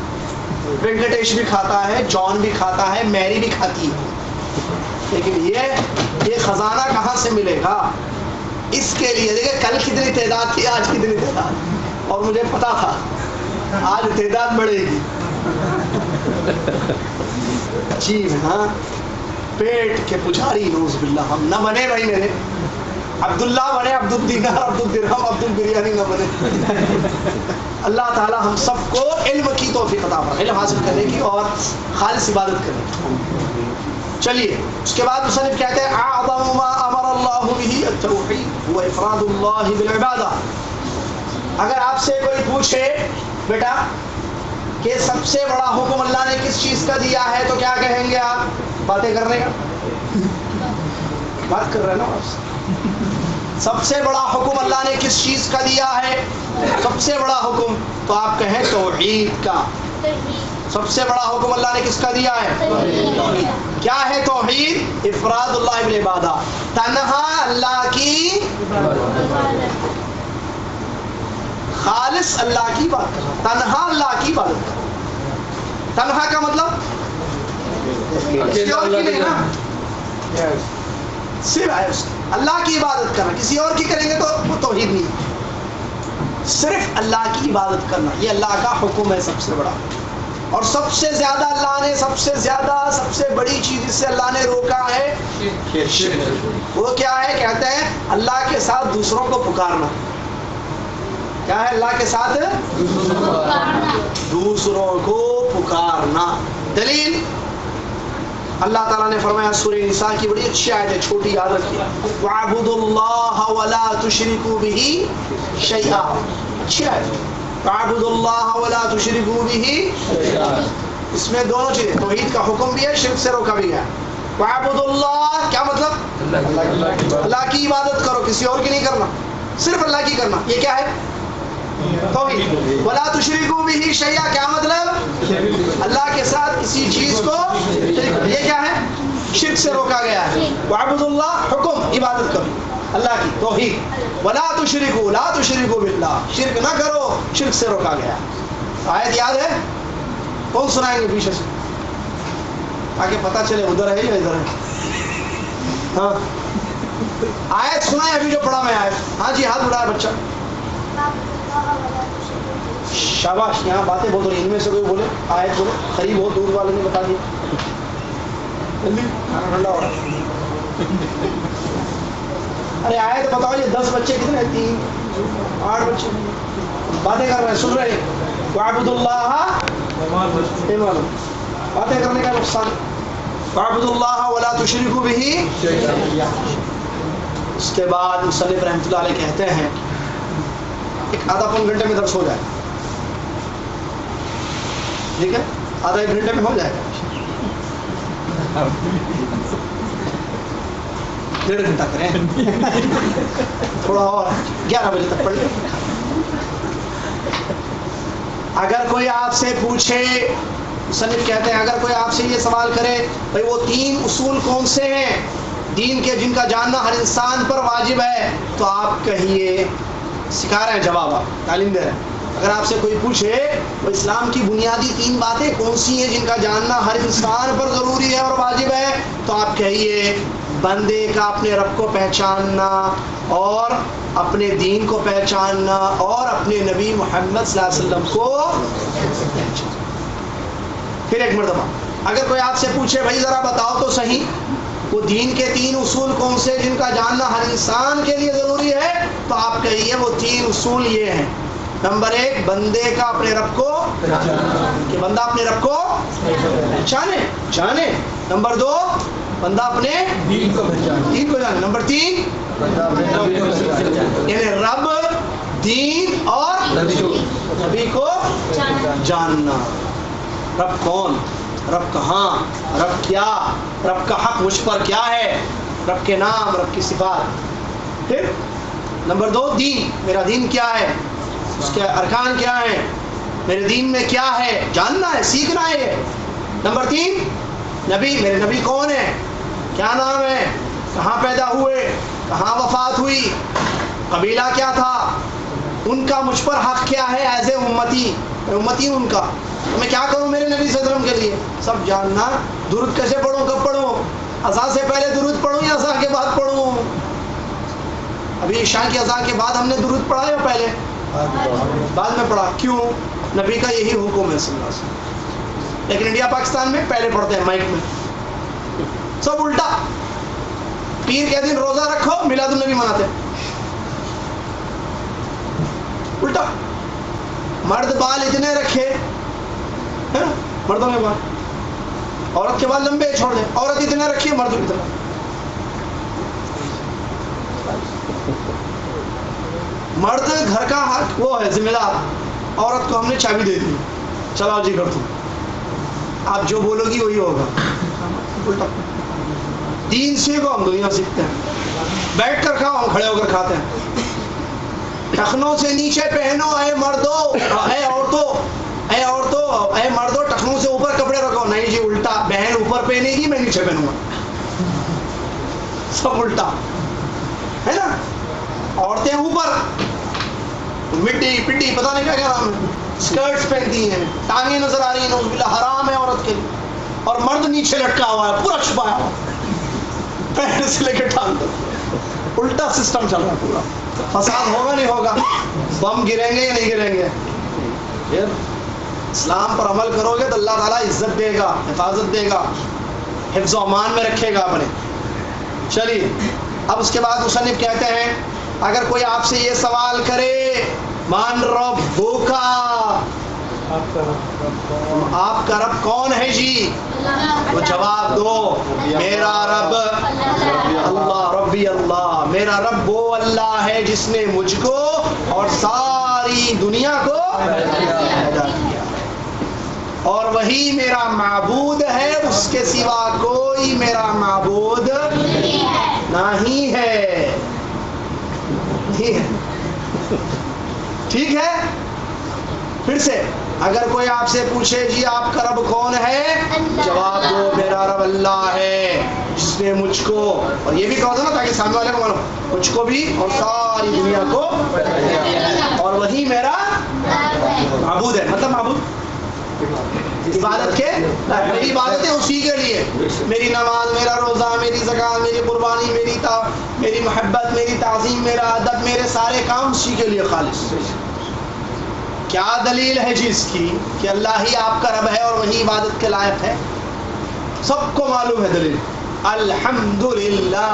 وینکٹیش بھی کھاتا ہے، جان بھی کھاتا ہے، میری بھی کھاتی ہے، لیکن یہ خزانہ کہاں سے ملے گا؟ اس کے لیے دیکھیں کل کتنی تعداد تھی، آج کتنی تعداد، اور مجھے پتا تھا آج تعداد بڑھے گی۔ جی ہاں، پیٹ کے پجاری نوز باللہ ہم نہ بنے بھائی، میرے عبداللہ بنے، عبد الدینار، عبد الدرہم، عبد البریانی نہ بنے۔ اللہ تعالی ہم سب کو علم کی توفیق عطا فرمائے، علم حاصل کرنے کی اور خالص عبادت کرنے کی۔ چلیے اس کے بعد مصنف کہتے ہیں اعظم ما امر اللہ به التوحید و افراد اللہ بالعبادہ۔ اگر آپ سے کوئی پوچھے بیٹا کہ سب سے بڑا حکم اللہ نے کس چیز کا دیا ہے تو کیا کہیں گے آپ؟ باتیں کر رہے ہیں، بات کر رہے ہیں نا آپ سے۔ سب سے بڑا حکم اللہ نے کس چیز کا دیا ہے؟ سب سے بڑا حکم تو آپ کہیں توحید کا۔ سب سے بڑا حکم اللہ نے کس کا دیا ہے؟ توحید۔ کیا ہے توحید؟ افراد اللہ بالعبادہ، تنہا اللہ کی، خالص اللہ کی بات کرنا، تنہا اللہ کی عبادت کرنا۔ تنہا کا مطلب کسی اور کی نہیں نا، صرف اللہ کی عبادت کرنا، کسی اور کی کریں گے تو وہ توحید نہیں، صرف اللہ کی عبادت کرنا، یہ اللہ کا حکم ہے سب سے بڑا۔ اور سب سے زیادہ اللہ نے سب سے بڑی چیز جس سے اللہ نے روکا ہے وہ کیا ہے؟ کہتے ہیں اللہ کے ساتھ دوسروں کو پکارنا۔ کیا ہے؟ اللہ کے ساتھ دوسروں کو پکارنا۔ دلیل اللہ تعالیٰ نے فرمایا سورہ نساء کی بڑی اچھی آیت ہے، چھوٹی یاد رکھیے، وَاعْبُدُوا اللَّهَ وَلَا تُشْرِكُوا بِهِ شَيْئًا۔ اچھی آیت، وَاعْبُدُوا اللَّهَ وَلَا تُشْرِكُوا بِهِ، اس میں دونوں چیزیں، توحید کا حکم بھی ہے، شرک سے روکا بھی ہے۔ وَاعْبُدُوا اللَّهَ کیا مطلب؟ اللہ کی عبادت کرو، کسی اور کی نہیں کرنا، صرف اللہ کی کرنا، یہ کیا ہے؟ توحید۔ وَلَا تُشْرِكُوا بِهِ شَيْئًا کیا مطلب؟ اللہ کے ساتھ کسی چیز کو، یہ کیا ہے؟ شرک سے روکا گیا ہے۔ وَاعْبُدُوا اللَّهَ حکم، عبادت کرو اللہ کی، توحید۔ وَلَا تُشْرِكُوا، لا تُشْرِكُوا بِاللَّهِ، شرک نہ کرو، شرک سے روکا گیا۔ آیت یاد ہے؟ کون سنائیں گے پیچھے سے تاکہ پتہ چلے ادھر ہے یا ادھر ہے؟ ہاں آیت سنائیں ابھی جو پڑھا میں آیت۔ ہاں جی ہاتھ اٹھایا بچہ، شاباش، یہاں باتیں بہت ہو رہی ہیں، ان میں سے کوئی بولے آیت بولے، قریب ہو، دور والے نے بتا دیا، جلدی کھانا ٹھنڈا ہو رہا ہے۔ ارے آیت بتاؤ، یہ 10 بچے کتنے ہیں؟ 3 8 بچے باتیں کر رہے ہیں، سن رہے ہیں۔ وَاعْبُدُوا اللَّهَ، باتیں کرنے کا نقصان۔ وَاعْبُدُوا اللَّهَ وَلَا تُشْرِكُوا بِهِ۔ اس کے بعد مصنف رحمۃ اللہ علیہ کہتے ہیں ایک آدھا پون گھنٹے میں درس ہو جائے، ٹھیک ہے، آدھا ایک گھنٹے میں ہو جائے گا، 1.5 گھنٹہ کریں، تھوڑا اور 11 بجے تک پڑھ لیں۔ اگر کوئی آپ سے پوچھے، مصنف کہتے ہیں اگر کوئی آپ سے یہ سوال کرے بھائی وہ 3 اصول کون سے ہیں دین کے جن کا جاننا ہر انسان پر واجب ہے، تو آپ کہیے، سکھا رہے ہیں جواب، آپ تعلیم دے رہے ہیں۔ اگر آپ سے کوئی پوچھے وہ اسلام کی بنیادی 3 باتیں کون سی ہیں جن کا جاننا ہر انسان پر ضروری ہے اور واجب ہے، تو آپ کہیے بندے کا اپنے رب کو پہچاننا اور اپنے دین کو پہچاننا اور اپنے نبی محمد صلی اللہ علیہ وسلم کو پہچاننا۔ پھر ایک مرتبہ اگر کوئی آپ سے پوچھے بھائی ذرا بتاؤ تو صحیح وہ دین کے 3 اصول کون سے جن کا جاننا ہر انسان کے لیے ضروری ہے، تو آپ کہیے وہ 3 اصول یہ ہیں۔ نمبر 1 بندے کا اپنے رب کو، کہ بندہ اپنے رب کو جانے۔ نمبر 2 بندہ اپنے دین کو جانے۔ نمبر 3 یعنی رب، دین اور نبی کو جاننا۔ رب کون، رب کہاں، رب کیا، رب کا حق مجھ پر کیا ہے، رب کے نام، رب کی صفات۔ پھر نمبر 2 دین، میرا دین کیا ہے، اس کے ارکان کیا ہیں، میرے دین میں کیا ہے، جاننا ہے، سیکھنا ہے یہ۔ نمبر 3 نبی میرے نبی کون ہے, کیا نام ہے, کہاں پیدا ہوئے, کہاں وفات ہوئی, قبیلہ کیا تھا, ان کا مجھ پر حق کیا ہے ایز اے امتی, میں امتی ہوں ان کا, میں کیا کروں میرے نبی صلی اللہ علیہ وسلم کے لیے, سب جاننا. درود کیسے پڑھوں, کب پڑھوں, اذان سے پہلے درود پڑھوں یا اذان کے بعد پڑھوں؟ ابھی عشاء کی اذان کے بعد ہم نے درود پڑھا یا پہلے؟ بعد میں پڑھا. کیوں؟ نبی کا یہی حکم ہے صلی اللہ علیہ وسلم. لیکن انڈیا پاکستان میں پہلے پڑھتے ہیں مائک میں, سب الٹا. پیر کے دن روزہ رکھو, میلاد النبی مناتے ہیں, الٹا. مرد بال اتنے رکھے, مردوں کے بال, عورت کے بال لمبے چھوڑ دیں, عورت اتنے رکھی ہے, مرد اتنا. مرد گھر کا حق وہ ہے ذمہ دار, عورت کو ہم نے چابی دے دی, چلاؤ جی کر تم, آپ جو بولو گی وہی ہوگا. الٹا. دین سیکھو, ہم دنیا سیکھتے ہیں. بیٹھ کر کھاؤ, ہم کھڑے ہو کر کھاتے ہیں. ٹخنوں سے نیچے پہنو اے مردو, اے عورتوں, اے عورتوں, اے مردو, ٹخنوں سے اوپر کپڑے رکھو. نہیں جی الٹا, بہن اوپر پہنے گی, میں نیچے پہنوں گا. سب الٹا ہے نا. عورتیں اوپر, مٹی پٹی پتہ نہیں کیا نام ہے, اسکرٹس پہنتی ہیں, ٹانگیں نظر آ رہی ہیں, نعوذ باللہ, حرام ہے عورت کے لیے. اور مرد نیچے لٹکا ہوا ہے, پورا چھپایا ہوا, پیر سے لے کے ٹانگ تک. الٹا سسٹم چل رہا ہے پورا. فساد ہوگا نہیں ہوگا, بم گریں گے یا نہیں گریں گے؟ اسلام پر عمل کرو گے تو اللہ تعالیٰ عزت دے گا, حفاظت دے گا, حفظ و امان میں رکھے گا اپنے. چلیے اب اس کے بعد مصنف کہتے ہیں اگر کوئی آپ سے یہ سوال کرے مان ربک, آپ کا رب کون ہے جی, تو جواب دو میرا رب اللہ, ربی اللہ, میرا رب وہ اللہ ہے جس نے مجھ کو اور ساری دنیا کو پیدا کیا, اور وہی میرا معبود ہے, اس کے سوا کوئی میرا معبود نہیں ہے. ٹھیک ہے. پھر سے اگر کوئی آپ سے پوچھے جی آپ کا رب کون ہے, جواب دو میرا رب اللہ ہے جس نے مجھ کو, اور یہ بھی کہو نا تاکہ سامنے والے کو معلوم, مجھ کو بھی اور ساری دنیا کو, اور وہی میرا معبود ہے. مطلب معبود عبادت کے, میری عبادتیں اسی کے لیے, میری نماز, میرا روزہ, میری زکات, میری قربانی, میری محبت, میری تعظیم, میرا ادب, میرے سارے کام اسی کے لیے خالص. کیا دلیل ہے جی اس کی کہ اللہ ہی آپ کا رب ہے اور وہی عبادت کے لائق ہے؟ سب کو معلوم ہے دلیل, الحمدللہ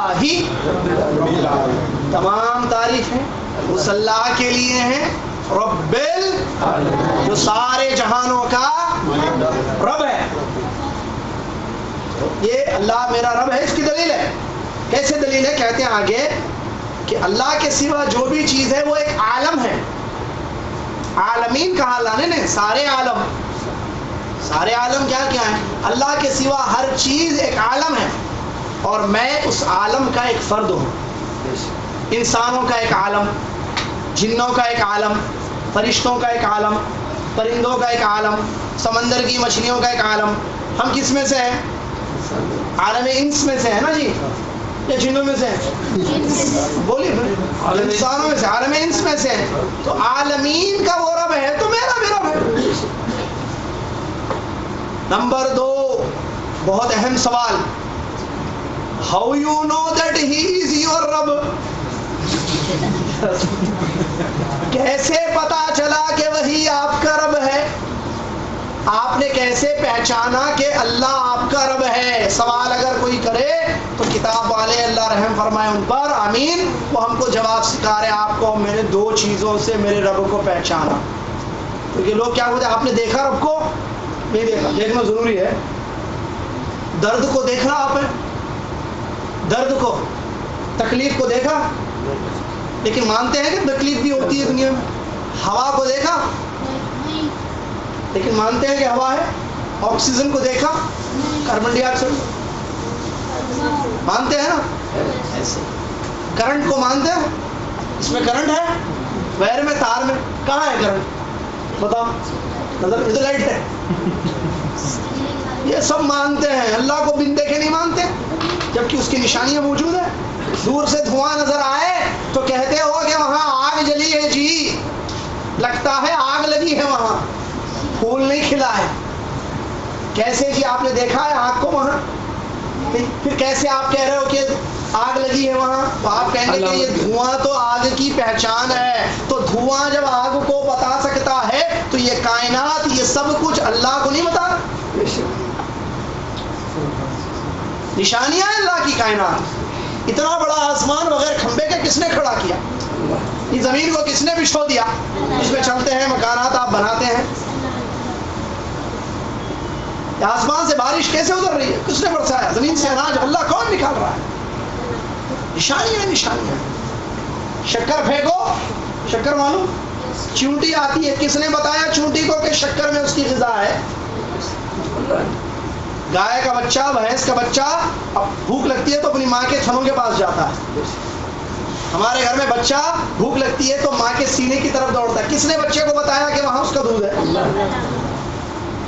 تمام تعریفیں اس اللہ کے لیے ہیں, رب جو سارے جہانوں کا رب ہے. یہ اللہ میرا رب ہے, اس کی دلیل ہے. کیسے دلیل ہے؟ کہتے ہیں آگے کہ اللہ کے سوا جو بھی چیز ہے وہ ایک عالم ہے. عالمین کہا اللہ نے, سارے عالم, سارے عالم کیا کیا ہے؟ اللہ کے سوا ہر چیز ایک عالم ہے, اور میں اس عالم کا ایک فرد ہوں. انسانوں کا ایک عالم, جنوں کا ایک عالم, فرشتوں کا ایک عالم, پرندوں کا ایک عالم, سمندر کی مچھلیوں کا ایک عالم. ہم کس میں سے ہیں؟ عالم انس میں سے ہے نا جی, یا جنوں میں سے ہیں؟ بولیے, انسانوں میں سے, عالم انس میں سے ہیں. تو عالمین کا وہ رب ہے تو میرا بھی رب ہے. نمبر 2, بہت اہم سوال, how you know that he is your رب, کیسے پتا چلا کہ وہی آپ کا رب ہے؟ آپ نے کیسے پہچانا کہ اللہ آپ کا رب ہے؟ سوال اگر کوئی کرے تو کتاب والے اللہ رحم فرمائے ان پر, آمین, وہ ہم کو جواب سکھا رہے آپ کو میرے 2 چیزوں سے میرے رب کو پہچانا. کیونکہ لوگ کیا بولتے ہیں آپ نے دیکھا رب کو؟ نہیں دیکھا. دیکھنا ضروری ہے. درد کو دیکھا آپ نے, درد کو, تکلیف کو دیکھا, لیکن مانتے ہیں کہ تکلیف بھی ہوتی ہے دنیا میں. ہوا کو دیکھا, لیکن مانتے ہیں کہ ہوا ہے. آکسیجن کو دیکھا, کاربن ڈائی آکسائڈ مانتے ہیں نا. ایسے کرنٹ کو مانتے ہیں, اس میں کرنٹ ہے, وائر میں, تار میں, کہاں ہے کرنٹ؟ بتاؤ, نظر ادھر لائٹ ہے, یہ سب مانتے ہیں، اللہ کو بن دیکھے نہیں مانتے، جبکہ اس کی نشانیاں موجود ہیں. دور سے دھواں نظر آئے تو کہتے ہو کہ وہاں آگ جلی ہے جی، لگتا ہے آگ لگی ہے وہاں، پھول نہیں کھلا ہے. کیسے جی آپ نے دیکھا ہے آگ کو وہاں؟ پھر کیسے آپ کہہ رہے ہو کہ آگ لگی ہے وہاں؟ تو آپ کہیں گے کہ یہ دھواں تو آگ کی پہچان ہے. تو دھواں جب آگ کو بتا سکتا ہے تو یہ کائنات، یہ سب کچھ اللہ کو نہیں بتا؟ نشانیاں ہیں اللہ کی کائنات. اتنا بڑا آسمان بغیر کھمبے کے کس نے کھڑا کیا؟ یہ زمین کو کس نے بچھو دیا؟ اس میں چلتے ہیں، مکانات آپ بناتے ہیں. آسمان سے بارش کیسے اتر رہی ہے؟ کس نے برسایا؟ زمین سے اناج اللہ کون نکال رہا ہے؟ نشانیاں نشانیاں. شکر پھینکو، شکر معلوم، چونٹی آتی ہے، کس نے بتایا چونٹی کو کہ شکر میں اس کی غذا ہے؟ گائے کا بچہ، بھینس کا بچہ اب بھوک لگتی ہے تو اپنی ماں کے تھنوں کے پاس جاتا ہے. ہمارے گھر میں بچہ بھوک لگتی ہے تو ماں کے سینے کی طرف دوڑتا ہے. کس نے بچے کو بتایا کہ وہاں اس کا دودھ ہے؟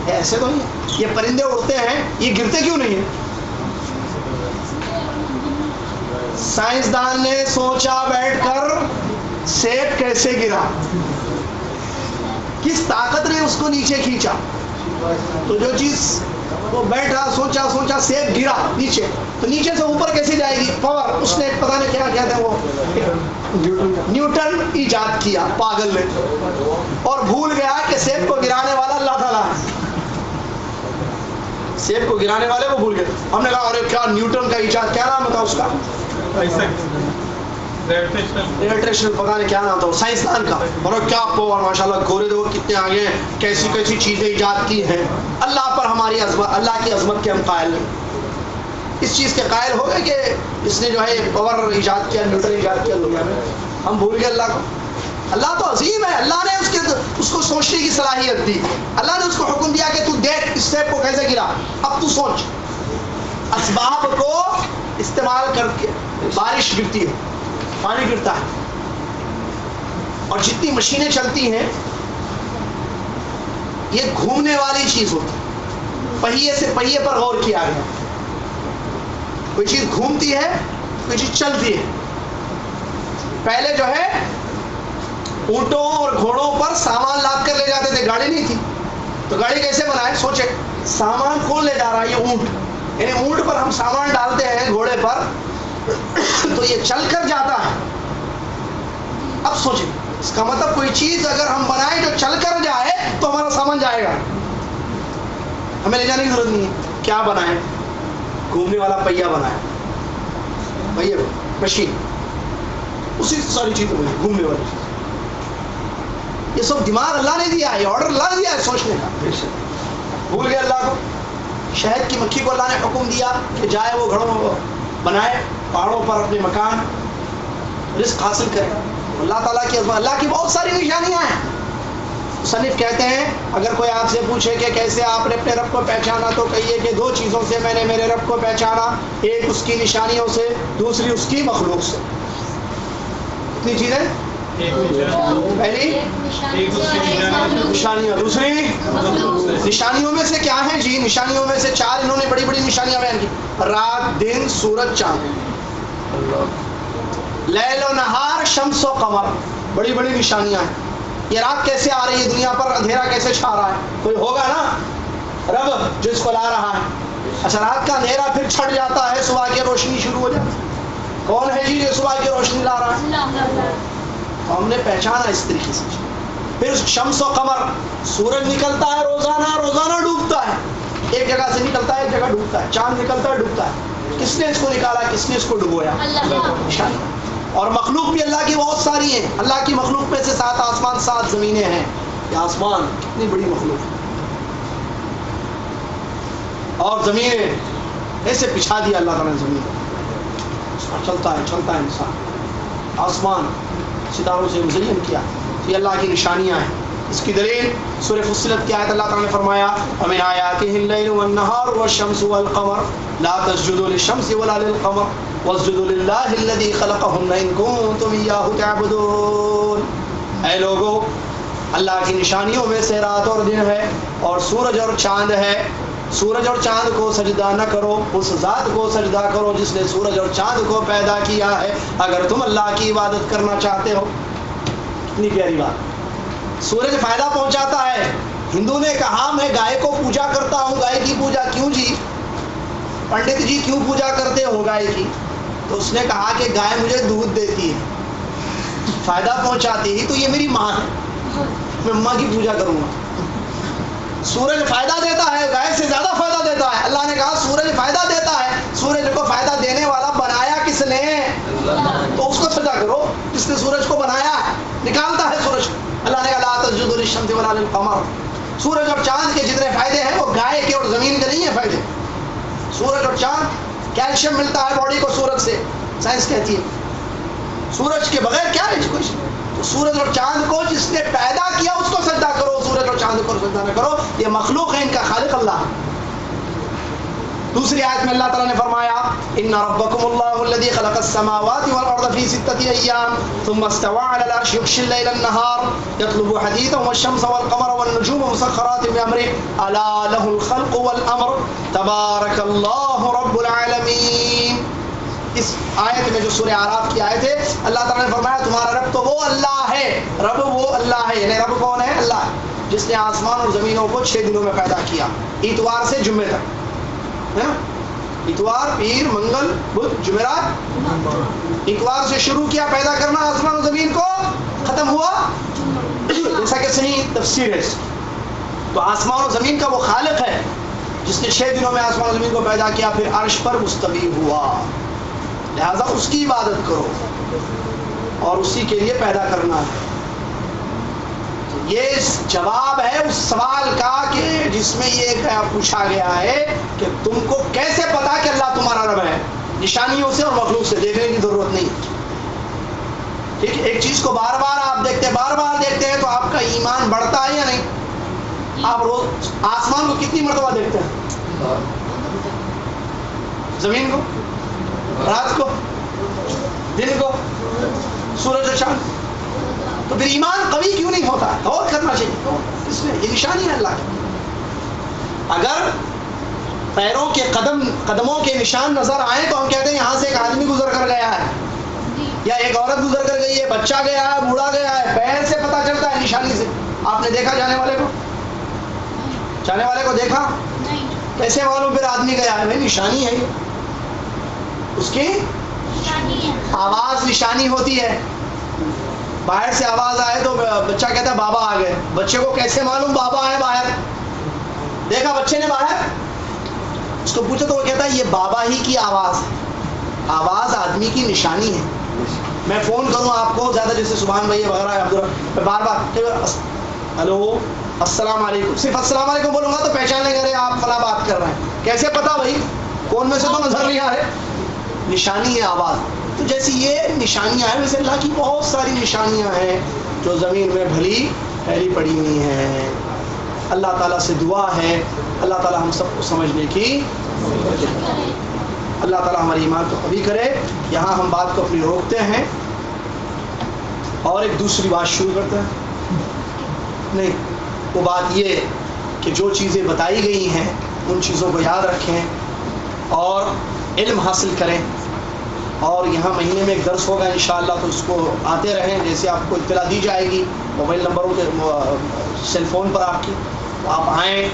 ایسے تو نہیں. یہ پرندے اڑتے ہیں، یہ گرتے کیوں نہیں ہیں؟ سائنسدان نے سوچا بیٹھ کر سیب کیسے گرا، کس طاقت نے اس کو نیچے کھینچا. تو جو چیز وہ بیٹھا سوچا سیب گرا نیچے، تو نیچے سے اوپر کیسے جائے گی؟ پاور. اس نے پتہ نہیں کیا کہتے ہیں وہ نیوٹن ایجاد کیا پاگل نے، اور بھول گیا کہ سیب کو گرانے والا اللہ تعالیٰ ہے. سیب کو گرانے والے کو بھول گئے. ہم نے کہا ارے کیا نیوٹن کا ایجاد، کیا نام تھا اس کا؟ گریویٹیشنل، پتہ نہیں کیا نام تھا سائنسدان کا. اور کیا پاور، ماشاءاللہ گورے دو کتنے آگے ہیں، کیسی کیسی چیزیں ایجاد کی ہیں. اللہ پر ہماری عظمت، اللہ کی عظمت کے ہم قائل نہیں. اس چیز کے قائل ہو گئے کہ اس نے جو ہے پاور ایجاد کیا، نیوٹن ایجاد کیا دنیا میں. ہم بھول گئے اللہ کو. اللہ تو عظیم ہے، اللہ نے اس کو سوچنے کی صلاحیت دی. اللہ نے اس کو حکم دیا کہ تو دیکھ اس سیب کو کیسے گرا، اب تو سوچ. اسباب کو استعمال کر کے بارش گرتی ہے، پانی گرتا ہے، اور جتنی مشینیں چلتی ہیں یہ گھومنے والی چیز ہوتی ہے. پہیے سے پہیے پر غور کیا گیا. کوئی چیز گھومتی ہے، کوئی چیز چلتی ہے. پہلے جو ہے اونٹوں اور گھوڑوں پر سامان لاد کر لے جاتے تھے، گاڑی نہیں تھی. تو گاڑی کیسے بنائے؟ سوچے سامان کون لے جا رہا ہے؟ یہ اونٹ. یعنی اونٹ پر ہم سامان ڈالتے ہیں، گھوڑے پر، تو یہ چل کر جاتا ہے. اب سوچیں، اس کا مطلب کوئی چیز اگر ہم بنائیں جو چل کر جائے تو ہمارا سامان جائے گا، ہمیں لے جانے کی ضرورت نہیں ہے. کیا بنائیں؟ گھومنے والا پہیا بنائیں، پہیے مشین، اسی ساری چیزیں بنائیں گھومنے والی چیز. یہ سب دماغ اللہ نے دیا ہے، آرڈر اللہ نے دیا ہے سوچنے کا. بھول گئے اللہ کو. شہد کی مکھی کو اللہ نے حکم دیا کہ جائے وہ گھڑوں بنائے، پہاڑوں پر اپنے مکان، رزق حاصل کرے. اللہ تعالیٰ کی عظمت، اللہ کی بہت ساری نشانیاں ہیں. مصنف کہتے ہیں اگر کوئی آپ سے پوچھے کہ کیسے آپ نے اپنے رب کو پہچانا، تو کہیے کہ دو چیزوں سے میں نے میرے رب کو پہچانا، ایک اس کی نشانیوں سے، دوسری اس کی مخلوق سے. کتنی چیزیں؟ پہلی نشانیاں، دوسری نشانیوں میں سے کیا ہیں جی؟ نشانیوں میں سے چار انہوں نے بڑی بڑی نشانیاں بیان کی. رات، دن، سورج، چاند. لیل و نہار، شمس و قمر، بڑی بڑی نشانیاں ہیں. یہ رات کیسے آ رہی ہے دنیا پر؟ اندھیرا کیسے چھا رہا ہے؟ کوئی ہوگا نا رب جو اس کو لا رہا ہے. اچھا، رات کا اندھیرا پھر چھٹ جاتا ہے، صبح کی روشنی شروع ہو جاتی ہے. کون ہے جی جو صبح کی روشنی لا رہا ہے؟ تو ہم نے پہچانا اس طریقے سے. پھر شمس و قمر، سورج نکلتا ہے روزانہ، روزانہ ڈوبتا ہے. ایک جگہ سے نکلتا ہے، ایک جگہ ڈوبتا ہے. چاند نکلتا ہے، ڈوبتا ہے. کس نے اس کو نکالا، کس نے اس کو ڈبویا؟ اور مخلوق بھی اللہ کی بہت ساری ہیں. اللہ کی مخلوق میں سے 7 آسمان 7 زمینیں ہیں. یہ آسمان کتنی بڑی مخلوق ہے. اور زمینیں ایسے بچھا دیا اللہ تعالیٰ نے زمین پر، چلتا ہے انسان. آسمان ستاروں سے مزین کیا. یہ اللہ کی نشانیاں ہیں. اس کی دلیل سورہ فصلت کی آیت اللہ تعالیٰ نے فرمایا وَمِنْ آيَاتِهِ اللَّيْلُ وَالنَّهَارُ وَالشَّمْسُ وَالْقَمَرُ لَا تَسْجُدُوا لِلشَّمْسِ وَلَا لِلْقَمَرِ وَاسْجُدُوا لِلَّهِ الَّذِي خَلَقَهُنَّ إِن كُنتُمْ إِيَّاهُ تَعْبُدُونَ. اے لوگو، اللہ کی نشانیوں میں سے رات اور دن ہے، اور سورج اور چاند ہے. سورج اور چاند کو سجدہ نہ کرو، اس ذات کو سجدہ کرو جس نے سورج اور چاند کو پیدا کیا ہے، اگر تم اللہ کی عبادت کرنا چاہتے ہو۔ کتنی پیاری بات۔ سورج فائدہ پہنچاتا ہے۔ ہندو نے کہا میں گائے کو پوجا کرتا ہوں، گائے کی پوجا کیوں جی؟ پنڈت جی کیوں پوجا کرتے ہو گائے کی؟ تو اس نے کہا کہ گائے مجھے دودھ دیتی ہے، فائدہ پہنچاتی ہے، تو یہ میری ماں ہے، میں ماں کی پوجا کروں گا۔ سورج فائدہ دیتا ہے، گائے سے زیادہ فائدہ دیتا ہے۔ اللہ نے کہا سورج فائدہ دیتا ہے، سورج کو فائدہ دینے والا بنایا کس نے؟ تو اس کو سجدہ کرو جس نے سورج کو بنایا ہے، نکالتا ہے سورج کو۔ اللہ نے کہا لا تسجدوا للشمس ولا للقمر۔ سورج اور چاند کے جتنے فائدے ہیں وہ گائے کے اور زمین کے نہیں ہیں فائدے۔ سورج اور چاند، کیلشیم ملتا ہے باڈی کو سورج سے، سائنس کہتی ہے سورج کے بغیر کیا ہے کچھ۔ تو سورج اور چاند کو جس نے پیدا کیا اس کو سجدہ کرو، سورج اور چاند کو سجدہ نہ کرو، یہ مخلوق ہے، ان کا خالق اللہ ہے۔ دوسری آیت میں اللہ تعالیٰ نے فرمایا ان ربکم اللہ الذی خلق السماوات والارض فی ستۃ ایام ثم استوى علی العرش یغشی اللیل النہار یطلب حدیثا والشمس والقمر والنجوم مسخرات بامرہ الا له الخلق والامر تبارک اللہ رب العالمین۔ اس آیت میں جو سورہ اعراف کی آیت ہے، اللہ تعالیٰ نے فرمایا تمہارا رب تو وہ اللہ ہے، رب وہ اللہ ہے، یعنی رب کون ہے؟ اللہ ہے، جس نے آسمان اور زمینوں کو 6 دنوں میں پیدا کیا، اتوار سے جمعے تک، ہے نا؟ اتوار، پیر، منگل، بدھ، جمعرات۔ اتوار سے شروع کیا پیدا کرنا آسمان و زمین کو، ختم ہوا جیسا کہ صحیح تفسیر ہے۔ تو آسمان و زمین کا وہ خالق ہے جس نے 6 دنوں میں آسمان و زمین کو پیدا کیا، پھر عرش پر مستوی ہوا، لہذا اس کی عبادت کرو اور اسی کے لیے پیدا کرنا ہے۔ یہ جواب ہے اس سوال کا کہ جس میں یہ پوچھا گیا ہے کہ تم کو کیسے پتا کہ اللہ تمہارا رب ہے؟ نشانیوں سے اور مخلوق سے دیکھنے کی ضرورت نہیں۔ ٹھیک ہے، ایک چیز کو بار بار آپ دیکھتے ہیں، بار بار دیکھتے ہیں تو آپ کا ایمان بڑھتا ہے یا نہیں؟ آپ روز آسمان کو کتنی مرتبہ دیکھتے ہیں؟ زمین کو، رات کو، دن کو، سورج اور چاند، تو پھر ایمان قوی کیوں نہیں ہوتا؟ غور کرنا چاہیے، اس میں یہ نشانی ہے اللہ کی۔ اگر پیروں کے قدموں کے نشان نظر آئے تو ہم کہتے ہیں یہاں سے ایک آدمی گزر کر گیا ہے، یا ایک عورت گزر کر گئی ہے، بچہ گیا ہے، بوڑھا گیا ہے، پیر سے پتہ چلتا ہے، نشانی سے۔ آپ نے دیکھا جانے والے کو دیکھا؟ کیسے معلوم پھر آدمی گیا ہے؟ بھائی نشانی ہے، اس کی آواز نشانی ہوتی ہے۔ باہر سے آواز آئے تو بچہ کہتا ہے بابا آ گئے، بچے کو کیسے معلوم بابا آئے باہر؟ دیکھا بچے نے باہر، اس کو پوچھا تو وہ کہتا ہے یہ بابا ہی کی آواز ہے۔ آواز آدمی کی نشانی ہے۔ میں فون کروں آپ کو زیادہ، جیسے سبحان بھائی وغیرہ، میں بار بار ہلو السلام علیکم، صرف السلام علیکم بولوں گا تو پہچان لیں گے آپ فلاں بات کر رہے ہیں۔ کیسے پتا بھائی؟ کون میں سے تو نظر نہیں آ رہے، نشانی ہے آواز۔ تو جیسی یہ نشانیاں ہیں ویسے اللہ کی بہت ساری نشانیاں ہیں جو زمین میں بھلی پھیلی پڑی ہوئی ہیں۔ اللہ تعالیٰ سے دعا ہے اللہ تعالیٰ ہم سب کو سمجھنے کی، اللہ تعالیٰ ہماری ایمان کو قوی کرے۔ یہاں ہم بات کو اپنی روکتے ہیں اور ایک دوسری بات شروع کرتے ہیں۔ نہیں، وہ بات یہ کہ جو چیزیں بتائی گئی ہیں ان چیزوں کو یاد رکھیں اور علم حاصل کریں، اور یہاں مہینے میں ایک درس ہوگا انشاءاللہ، تو اس کو آتے رہیں، جیسے آپ کو اطلاع دی جائے گی موبائل نمبروں کے سیل فون پر آپ کی، آپ آئیں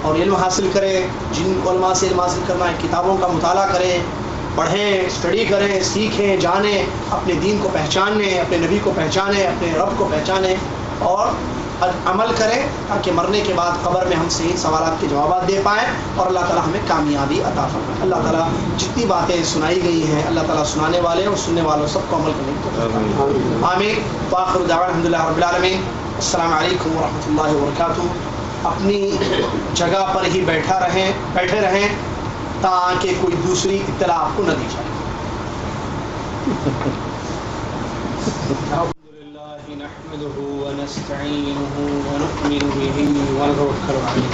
اور علم حاصل کریں۔ جن علماء سے علم حاصل کرنا ہے کتابوں کا مطالعہ کریں، پڑھیں، اسٹڈی کریں، سیکھیں، جانیں، اپنے دین کو پہچانیں، اپنے نبی کو پہچانیں، اپنے رب کو پہچانیں اور عمل کریں تاکہ مرنے کے بعد قبر میں ہم صحیح سوالات کے جوابات دے پائیں اور اللہ تعالیٰ ہمیں کامیابی عطا فرمائے۔ اللہ تعالیٰ جتنی باتیں سنائی گئی ہیں اللہ تعالیٰ سنانے والے اور سننے والوں سب کو عمل کرنے کی توفیق عطا فرمائے۔ آمین۔ وآخر دعوانا الحمدللہ رب العالمین۔ السلام علیکم ورحمۃ اللہ وبرکاتہ۔ اپنی جگہ پر ہی بیٹھے رہیں تاکہ کوئی دوسری اطلاع آپ کو نہ دی جائے۔ نحمده ونستعينه ونؤمن به ونتوكل عليه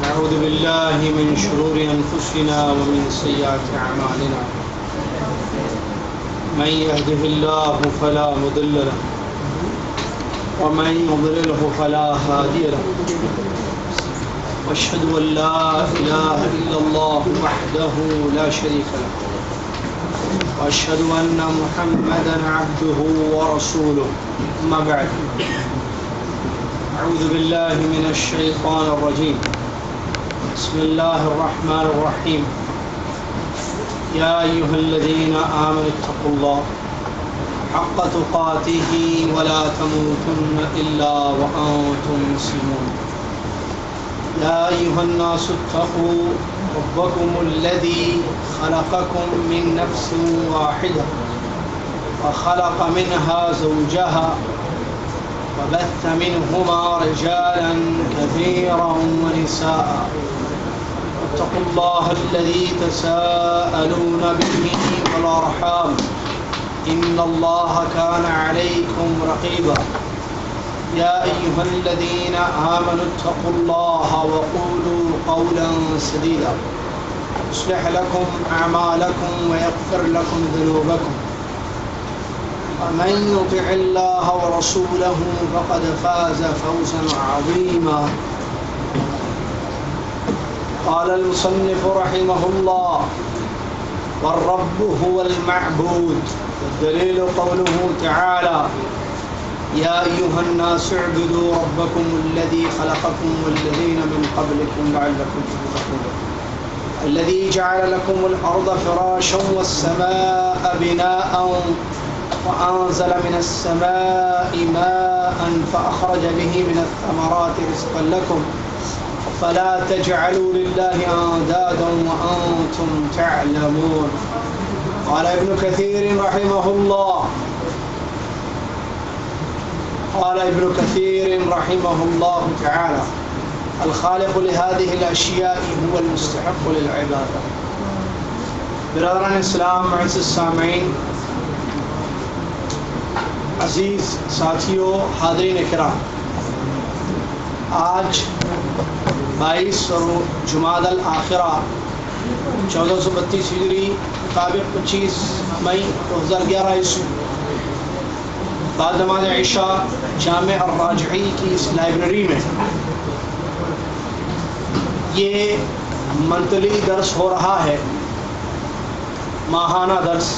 نعوذ بالله من شرور أنفسنا ومن سيئات أعمالنا من يهده الله فلا مضل له ومن يضلله فلا هادي له واشهد ان لا اله الا الله وحده لا شريك له واشهد ان محمدا عبده ورسوله اما بعد اعوذ بالله من الشيطان الرجيم بسم الله الرحمن الرحيم يا ايها الذين امنوا اتقوا الله حق تقاته ولا تموتن الا وانتم مسلمون يا أيها الناس اتقوا ربكم الذي خلقكم من نفس واحدة وخلق منها زوجها وبث منهما رجالا كثيرا ونساء واتقوا الله الذي تساءلون به والأرحام إن الله كان عليكم رقيبا يا أيها الذين آمنوا اتقوا الله وقولوا قولا سديدا يصلح لكم أعمالكم ويغفر لكم ذنوبكم ومن يطع الله ورسوله فقد فاز فوزا عظيما قال المصنف رحمه الله والرب هو المعبود والدليل قوله تعالى يا أيها الناس اعبدوا ربكم الذي خلقكم والذين من قبلكم لعلكم تتقون الذي جعل لكم الأرض فراشا والسماء بناء وأنزل من السماء ماء فأخرج به من الثمرات رزقا لكم فلا تجعلوا لله أندادا وأنتم تعلمون قال ابن كثير رحمه الله تعالى الخالق لهذه الأشياء هو المستحق للعبادة. برادران اسلام معزز السامعین، عزیز ساتھیوں، حاضرین کرام، آج 22 جمادی الآخرہ 1432 ہجری مطابق 25 مئی 2011 عیسوی بعد نماز عشاء جامع الراجحی کی اس لائبریری میں یہ منتلی درس ہو رہا ہے، ماہانہ درس،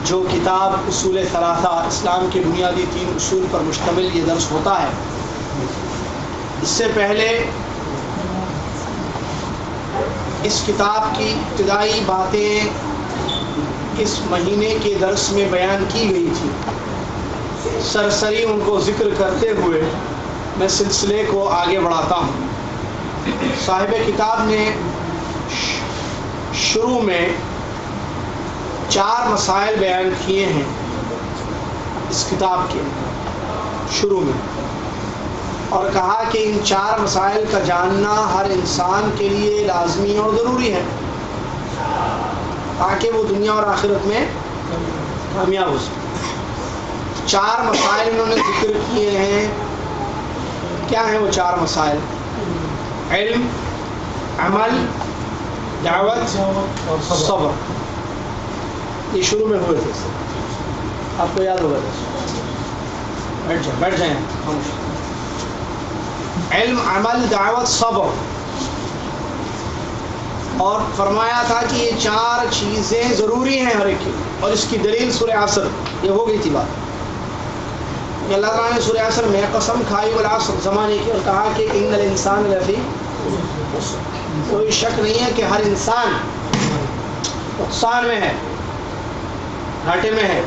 جو کتاب اصول ثلاثہ اسلام کے بنیادی 3 اصول پر مشتمل یہ درس ہوتا ہے۔ اس سے پہلے اس کتاب کی ابتدائی باتیں اس مہینے کے درس میں بیان کی گئی تھی، سرسری ان کو ذکر کرتے ہوئے میں سلسلے کو آگے بڑھاتا ہوں۔ صاحب کتاب نے شروع میں 4 مسائل بیان کیے ہیں اس کتاب کے شروع میں، اور کہا کہ ان 4 مسائل کا جاننا ہر انسان کے لیے لازمی اور ضروری ہے تاکہ وہ دنیا اور آخرت میں کامیاب ہو سکے۔ 4 مسائل انہوں نے ذکر کیے ہیں۔ کیا ہیں وہ 4 مسائل؟ علم، عمل، دعوت اور صبر۔ یہ شروع میں ہوئے تھے، آپ کو یاد ہوگا۔ بیٹھ جائیں۔ علم، عمل، دعوت، صبر، اور فرمایا تھا کہ یہ 4 چیزیں ضروری ہیں ہر ایک کی، اور اس کی دلیل سورہ عصر، یہ ہو گئی تھی بات۔ اللہ تعالیٰ نے سورہ عصر میں قسم کھائی والعصر زمانے کی، اور کہا کہ ان الانسان لفی خسر، کوئی شک نہیں ہے کہ ہر انسان نقصان میں ہے، گھاٹے میں ہے۔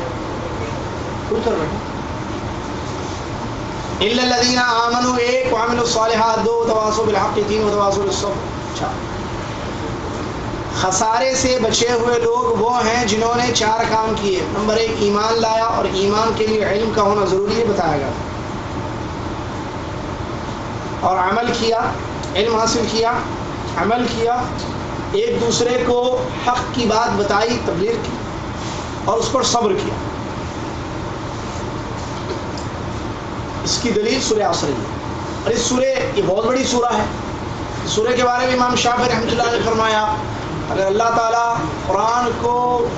الا الذین آمنوا 1 وعملوا الصالحات 2 وتواصوا بالحق 3 وتواصوا بالصبر 4۔ خسارے سے بچے ہوئے لوگ وہ ہیں جنہوں نے 4 کام کیے۔ نمبر 1 ایمان لایا، اور ایمان کے لیے علم کا ہونا ضروری ہے، بتایا گیا، اور عمل کیا، علم حاصل کیا، عمل کیا، ایک دوسرے کو حق کی بات بتائی، تبلیغ کی، اور اس پر صبر کیا۔ اس کی دلیل سورہ عصر ہے، اور اس سورہ یہ بہت بڑی سورہ ہے۔ اس سورہ کے بارے میں امام شافعی رحمۃ اللہ نے فرمایا اگر اللہ تعالیٰ قرآن کو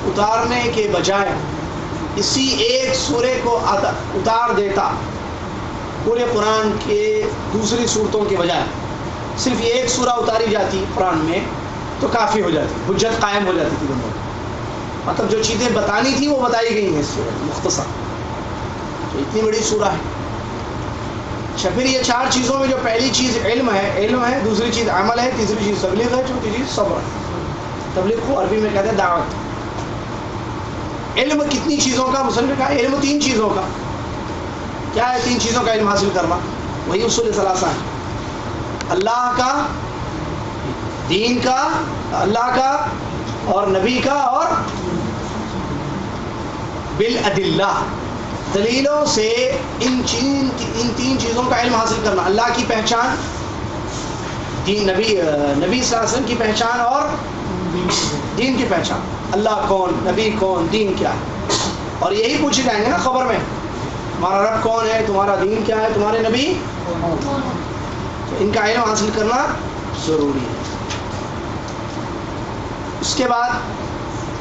اتارنے کے بجائے اسی ایک سورے کو اتار دیتا پورے قرآن کے دوسری صورتوں کے بجائے، صرف یہ ایک سورہ اتاری جاتی قرآن میں تو کافی ہو جاتی، حجت قائم ہو جاتی تھی دونوں، مطلب جو چیزیں بتانی تھی وہ بتائی گئی ہیں اس سورہ میں مختصر، تو اتنی بڑی سورہ ہے۔ اچھا پھر یہ چار چیزوں میں جو پہلی چیز علم ہے، دوسری چیز عمل ہے، تیسری چیز تبلیغ ہے، چوتھی چیز صبر ہے۔ تبلیغ کو عربی میں کہتے ہیں دعوت۔ علم کتنی چیزوں کا؟ مصنف کہا علم 3 چیزوں کا۔ کیا ہے 3 چیزوں کا علم حاصل کرنا؟ وہی اصول ثلاثہ ہے، اللہ کا، دین کا، اللہ کا اور نبی کا، اور بالادلہ، دلیلوں سے ان 3 چیزوں کا علم حاصل کرنا، اللہ کی پہچان، دین، نبی صلی اللہ علیہ وسلم کی پہچان اور دین کی پہچان، اللہ کون، نبی کون، دین کیا ہے، اور یہی پوچھے جائیں گے نا خبر میں، تمہارا رب کون ہے، تمہارا دین کیا ہے، تمہارے نبی، تو ان کا علم حاصل کرنا ضروری ہے۔ اس کے بعد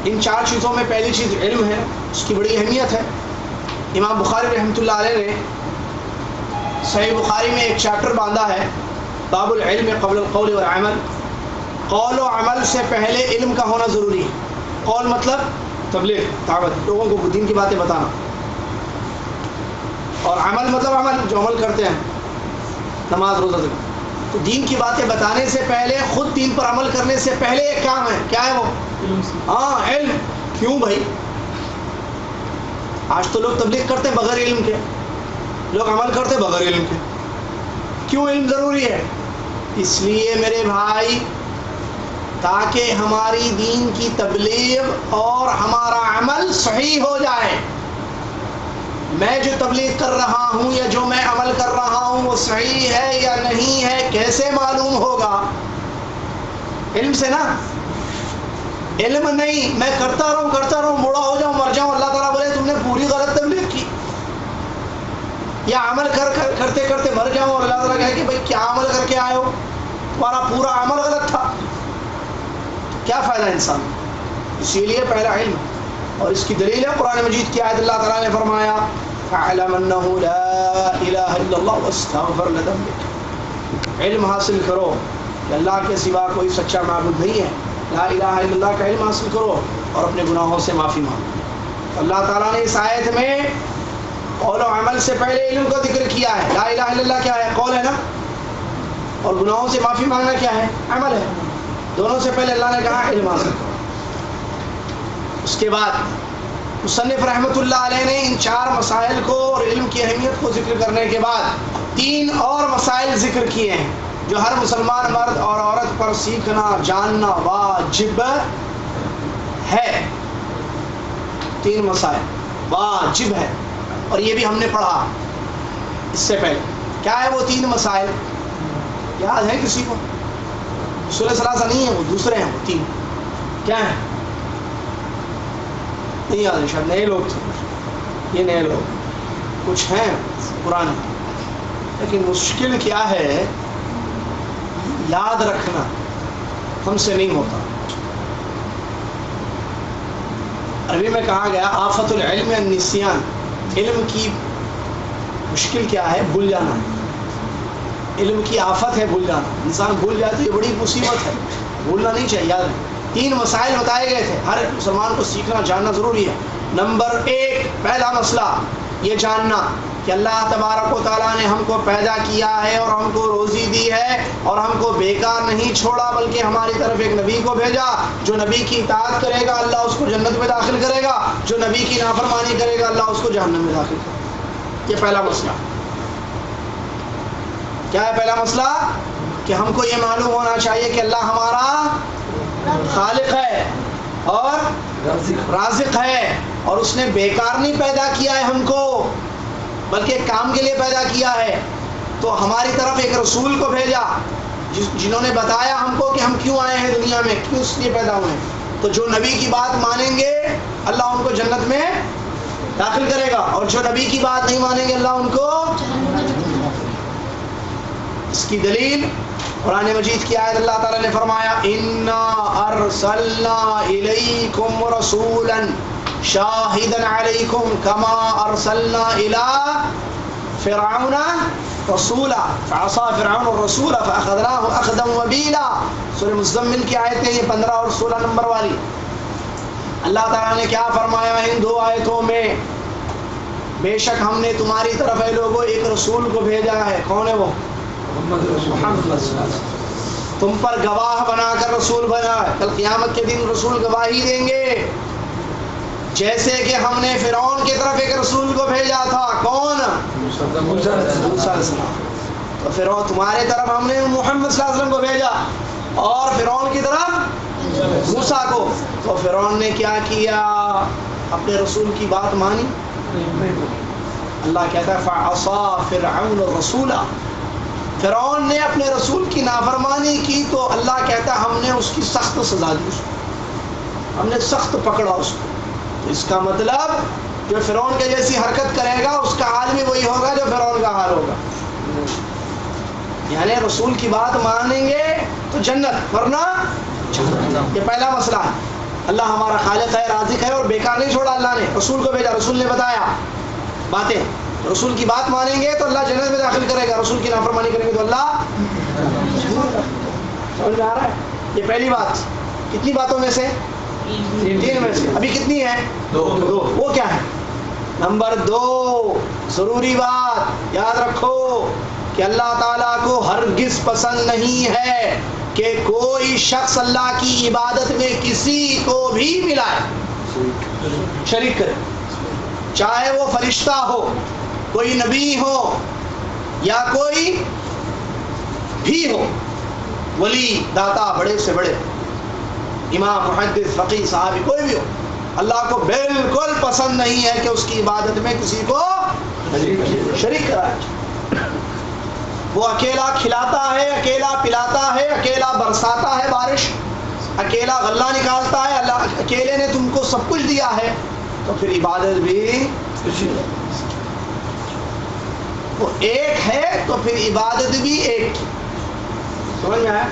ان 4 چیزوں میں پہلی چیز علم ہے، اس کی بڑی اہمیت ہے۔ امام بخاری رحمۃ اللہ علیہ نے صحیح بخاری میں ایک چیپٹر باندھا ہے، باب العلم قبل القول والعمل، قول و عمل سے پہلے علم کا ہونا ضروری ہے۔ قول مطلب تبلیغ، دعوت، لوگوں کو دین کی باتیں بتانا، اور عمل مطلب عمل، جو عمل کرتے ہیں، نماز روزہ تک۔ تو دین کی باتیں بتانے سے پہلے، خود دین پر عمل کرنے سے پہلے ایک کام ہے، کیا ہے وہ؟ علم۔ کیوں بھائی؟ آج تو لوگ تبلیغ کرتے ہیں بغیر علم کے، لوگ عمل کرتے ہیں بغیر علم کے۔ کیوں علم ضروری ہے؟ اس لیے میرے بھائی، تاکہ ہماری دین کی تبلیغ اور ہمارا عمل صحیح ہو جائے۔ میں جو تبلیغ کر رہا ہوں یا جو میں عمل کر رہا ہوں وہ صحیح ہے یا نہیں ہے، کیسے معلوم ہوگا؟ علم سے نا۔ علم نہیں، میں کرتا رہوں، بوڑھا ہو جاؤں، مر جاؤں، اللہ تعالیٰ بولے تم نے پوری غلط تبلیغ کی، یا عمل کرتے کرتے مر جاؤں اور اللہ تعالیٰ کہے کہ بھائی کیا عمل کر کے آئے ہو، تمہارا پورا عمل غلط تھا، کیا فائدہ انسان؟ اسی لیے پہلا علم، اور اس کی دلیل ہے قرآن مجید کی آیت، اللہ تعالیٰ نے فرمایا فَاعْلَمْ أَنَّهُ لَا إِلَهَ إِلَّا اللَّهُ وَاسْتَغْفِرْ لِذَنبِكَ۔ علم حاصل کرو کہ اللہ کے سوا کوئی سچا معبود نہیں ہے، لا الہ الا اللہ کا علم حاصل کرو اور اپنے گناہوں سے معافی مانگو۔ اللہ تعالیٰ نے اس آیت میں قول و عمل سے پہلے علم کا ذکر کیا ہے۔ لا الہ الا اللہ کیا ہے؟ قول ہے نا، اور گناہوں سے معافی مانگنا کیا ہے؟ عمل ہے۔ دونوں سے پہلے اللہ نے کہا علم حاصل کرو۔ اس کے بعد مصنف رحمۃ اللہ علیہ نے ان 4 مسائل کو اور علم کی اہمیت کو ذکر کرنے کے بعد 3 اور مسائل ذکر کیے ہیں جو ہر مسلمان مرد اور عورت پر سیکھنا جاننا واجب ہے۔ 3 مسائل واجب ہے، اور یہ بھی ہم نے پڑھا اس سے پہلے۔ کیا ہے وہ 3 مسائل؟ یاد ہے کسی کو؟ سورہ ثلاثہ نہیں ہے وہ، دوسرے ہیں وہ 3۔ کیا ہیں؟ نہیں یاد ہے، شاید نئے لوگ تھے، یہ نئے لوگ کچھ ہیں پرانے، لیکن مشکل کیا ہے یاد رکھنا، ہم سے نہیں ہوتا۔ عربی میں کہا گیا آفت العلم النسیان، علم کی مشکل کیا ہے؟ بھول جانا۔ علم کی آفت ہے بھول جانا، انسان بھول جائے تو یہ بڑی مصیبت ہے، بھولنا نہیں چاہیے، یاد رکھیں۔ 3 مسائل بتائے گئے تھے، ہر مسلمان کو سیکھنا جاننا ضروری ہے۔ نمبر 1، پہلا مسئلہ یہ جاننا کہ اللہ تبارک و تعالیٰ نے ہم کو پیدا کیا ہے اور ہم کو روزی دی ہے اور ہم کو بیکار نہیں چھوڑا، بلکہ ہماری طرف ایک نبی کو بھیجا۔ جو نبی کی اطاعت کرے گا اللہ اس کو جنت میں داخل کرے گا، جو نبی کی نافرمانی کرے گا اللہ اس کو جہنم میں داخل کرے گا۔ یہ پہلا مسئلہ کیا ہے؟ پہلا مسئلہ کہ ہم کو یہ معلوم ہونا چاہیے کہ اللہ ہمارا خالق ہے اور رازق ہے، اور اس نے بیکار نہیں پیدا کیا ہے ہم کو، بلکہ ایک کام کے لیے پیدا کیا ہے۔ تو ہماری طرف ایک رسول کو بھیجا جنہوں نے بتایا ہم کو کہ ہم کیوں آئے ہیں دنیا میں، کیوں اس لیے پیدا ہوئے ہیں۔ تو جو نبی کی بات مانیں گے اللہ ان کو جنت میں داخل کرے گا، اور جو نبی کی بات نہیں مانیں گے اللہ ان کو۔ اس کی دلیل قرآن مجید کی آیت، اللہ تعالیٰ نے فرمایا اِنَّا أَرْسَلْنَا إِلَيْكُمْ رَسُولًا شَاهِدًا عَلَيْكُمْ كَمَا أَرْسَلْنَا إِلَىٰ فِرْعَوْنَ رسولا فعصى فرعون الرسول فأخذناه أخذا وبيلا. سورہ مزمل کی آیتیں یہ 15 اور 16 نمبر والی. اللہ تعالیٰ نے کیا فرمایا ان دو آیتوں میں؟ بے شک ہم نے تمہاری طرف اے لوگوں ایک رسول کو بھیجا ہے. کون ہے وہ؟ محمد. تم پر گواہ بنا کر رسول بنا ہے. کل قیامت کے دن رسول گواہی دیں گے جیسے کہ ہم نے فرعون کی طرف ایک رسول کو بھیجا تھا. کون؟ موسیٰ علیہ السلام. تو فرعون تمہارے طرف ہم نے محمد صلی اللہ علیہ وسلم کو بھیجا اور فرعون کی طرف موسیٰ کو. تو فرعون نے کیا کیا؟ اپنے رسول کی بات مانی. اللہ کہتا ہے فعصى فرعون الرسول. فرعون نے اپنے رسول کی نافرمانی کی تو اللہ کہتا ہے ہم نے اس کی سخت سزا دی. اس کو ہم نے سخت پکڑا اس کو. اس کا مطلب جو فرعون کے جیسی حرکت کرے گا اس کا حال بھی وہی ہوگا جو فرعون کا حال ہوگا. یعنی رسول کی بات مانیں گے تو جنت ورنہ یہ پہلا مسئلہ ہے. اللہ ہمارا خالق ہے رازق ہے اور بیکار نہیں چھوڑا. اللہ نے رسول کو بھیجا, رسول نے بتایا باتیں. رسول کی بات مانیں گے تو اللہ جنت میں داخل کرے گا, رسول کی نافرمانی کریں گے تو اللہ. سمجھ میں آ رہا ہے؟ یہ پہلی بات. کتنی باتوں میں سے؟ 3 میں سے. ابھی کتنی ہے؟ 2. وہ کیا ہے؟ نمبر 2 ضروری بات یاد رکھو کہ اللہ تعالیٰ کو ہرگز پسند نہیں ہے کہ کوئی شخص اللہ کی عبادت میں کسی کو بھی ملائے, شریک کرے. چاہے وہ فرشتہ ہو, کوئی نبی ہو یا کوئی بھی ہو, ولی داتا بڑے سے بڑے, امام محدث فقیہ صحابی کوئی بھی ہو, اللہ کو بالکل پسند نہیں ہے کہ اس کی عبادت میں کسی کو شریک کرائے. وہ اکیلا کھلاتا ہے, اکیلا پلاتا ہے, اکیلا برساتا ہے بارش, اکیلا غلہ نکالتا ہے. اللہ اکیلے نے تم کو سب کچھ دیا ہے تو پھر عبادت بھی وہ ایک ہے تو پھر عبادت بھی ایک. سمجھ میں آیا؟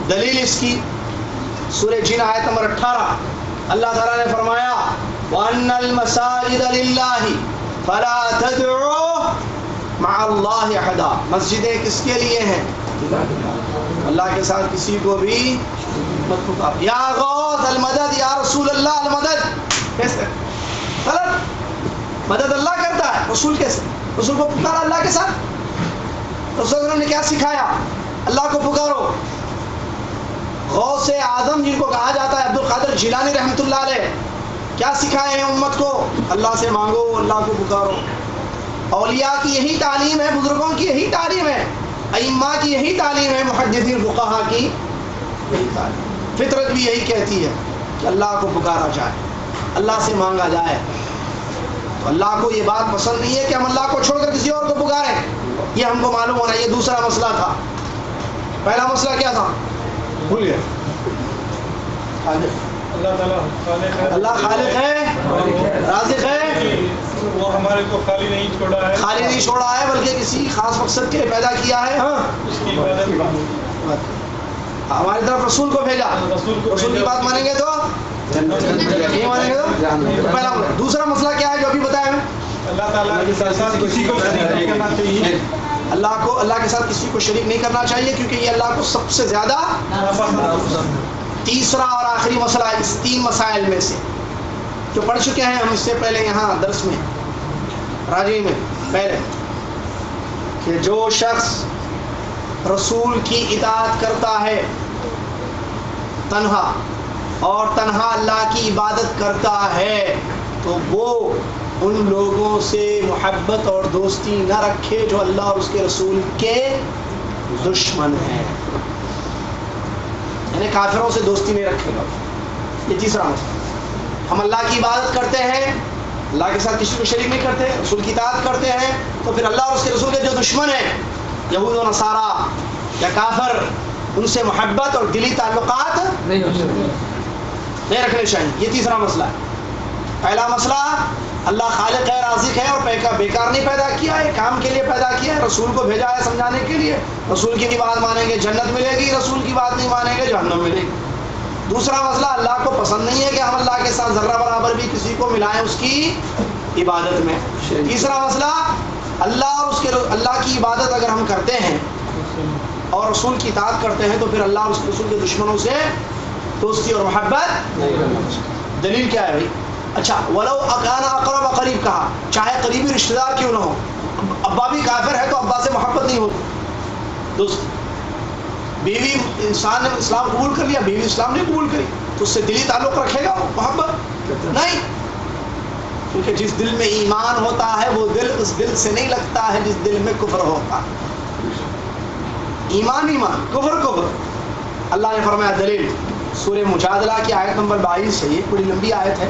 دلیل اس کی سورہ جن آیت نمبر 18 اللہ تعالیٰ نے فرمایا وَأَنَّ الْمَسَاجِدَ لِلَّهِ فَلَا تَدْعُوا مع اللہ احدا. مسجدیں کس کے لیے ہیں؟ اللہ کے ساتھ کسی کو بھی مت پکار. یا غوث المدد, یا رسول اللہ المدد. کیسے غلط؟ مدد اللہ کرتا ہے, رسول کیسے؟ رسول کو پکارا اللہ کے ساتھ. رسول نے کیا سکھایا؟ اللہ کو پکارو. غوث اعظم جن کو کہا جاتا ہے عبد القادر جیلانی رحمۃ اللہ علیہ, کیا سکھائے ہیں امت کو؟ اللہ سے مانگو, اللہ کو پکارو. اولیاء کی یہی تعلیم ہے, بزرگوں کی یہی تعلیم ہے, ائمہ کی یہی تعلیم ہے, محدثین فقہا کی یہی تعلیم. فطرت بھی یہی کہتی ہے کہ اللہ کو پکارا جائے, اللہ سے مانگا جائے. تو اللہ کو یہ بات پسند نہیں ہے کہ ہم اللہ کو چھوڑ کر کسی اور کو پکاریں. یہ ہم کو معلوم ہونا. یہ دوسرا مسئلہ تھا. پہلا مسئلہ کیا تھا؟ بھول گئے. اللہ خالق ہے, رازق ہے, وہ ہمارے کو خالی نہیں چھوڑا ہے, خالی نہیں چھوڑا ہے بلکہ کسی خاص مقصد کے لیے پیدا کیا ہے. ہاں, اس کی عبادت ہماری طرف رسول کو بھیجا, رسول کی بات مانیں گے تو نہیں مانیں گے تو پہلا. دوسرا مسئلہ کیا ہے جو ابھی بتایا ہے؟ اللہ تعالیٰ کے ساتھ کسی کو شریک نہیں کرنا چاہیے. اللہ کے ساتھ کسی کو شریک نہیں کرنا چاہیے کیونکہ یہ اللہ کو سب سے زیادہ. تیسرا اور آخری مسئلہ اس 3 مسائل میں سے جو پڑھ چکے ہیں ہم اس سے پہلے یہاں درس میں راجی میں پہلے, کہ جو شخص رسول کی اطاعت کرتا ہے تنہا اور تنہا اللہ کی عبادت کرتا ہے تو وہ ان لوگوں سے محبت اور دوستی نہ رکھے جو اللہ اور اس کے رسول کے دشمن ہیں. یعنی کافروں سے دوستی نہیں رکھے گا. یہ تیسرا مسئلہ. ہم اللہ کی عبادت کرتے ہیں, اللہ کے ساتھ کسی کو شریک نہیں کرتے, رسول کی اطاعت کرتے ہیں, تو پھر اللہ اور اس کے رسول کے جو دشمن ہیں یہود و نصارا یا کافر, ان سے محبت اور دلی تعلقات نہیں رکھنے چاہیے. یہ تیسرا مسئلہ ہے. پہلا مسئلہ اللہ خالق ہے, رازق ہے اور بیکار نہیں پیدا کیا ہے, کام کے لیے پیدا کیا ہے, رسول کو بھیجا ہے سمجھانے کے لیے. رسول کی بات مانیں گے جنت ملے گی, رسول کی بات نہیں مانیں گے جہنم ملے گی. دوسرا مسئلہ اللہ کو پسند نہیں ہے کہ ہم اللہ کے ساتھ ذرہ برابر بھی کسی کو ملائیں اس کی عبادت میں. تیسرا مسئلہ اللہ کی عبادت اگر ہم کرتے ہیں اور رسول کی اطاعت کرتے ہیں تو پھر اللہ اور اس کے رسول کے دشمنوں سے دوستی اور محبت نہیں کرنا۔ دلیل کیا ہے بھائی؟ اچھا ولو اکان اقرب قریب کہا، چاہے قریبی رشتہ دار کیوں نہ ہو، ابا بھی کافر ہے تو ابا سے محبت نہیں ہوتی دوست۔ بیوی انسان نے اسلام قبول کر لیا، بیوی اسلام نے قبول کری تو اس سے دلی تعلق رکھے گا محبت نہیں، کیونکہ جس دل میں ایمان ہوتا ہے وہ دل اس دل سے نہیں لگتا ہے جس دل میں کفر ہوتا ہے۔ ایمان کفر۔ اللہ نے فرمایا دلیل سورہ مجادلہ کی آیت نمبر 22 ہے، یہ بڑی لمبی آیت ہے۔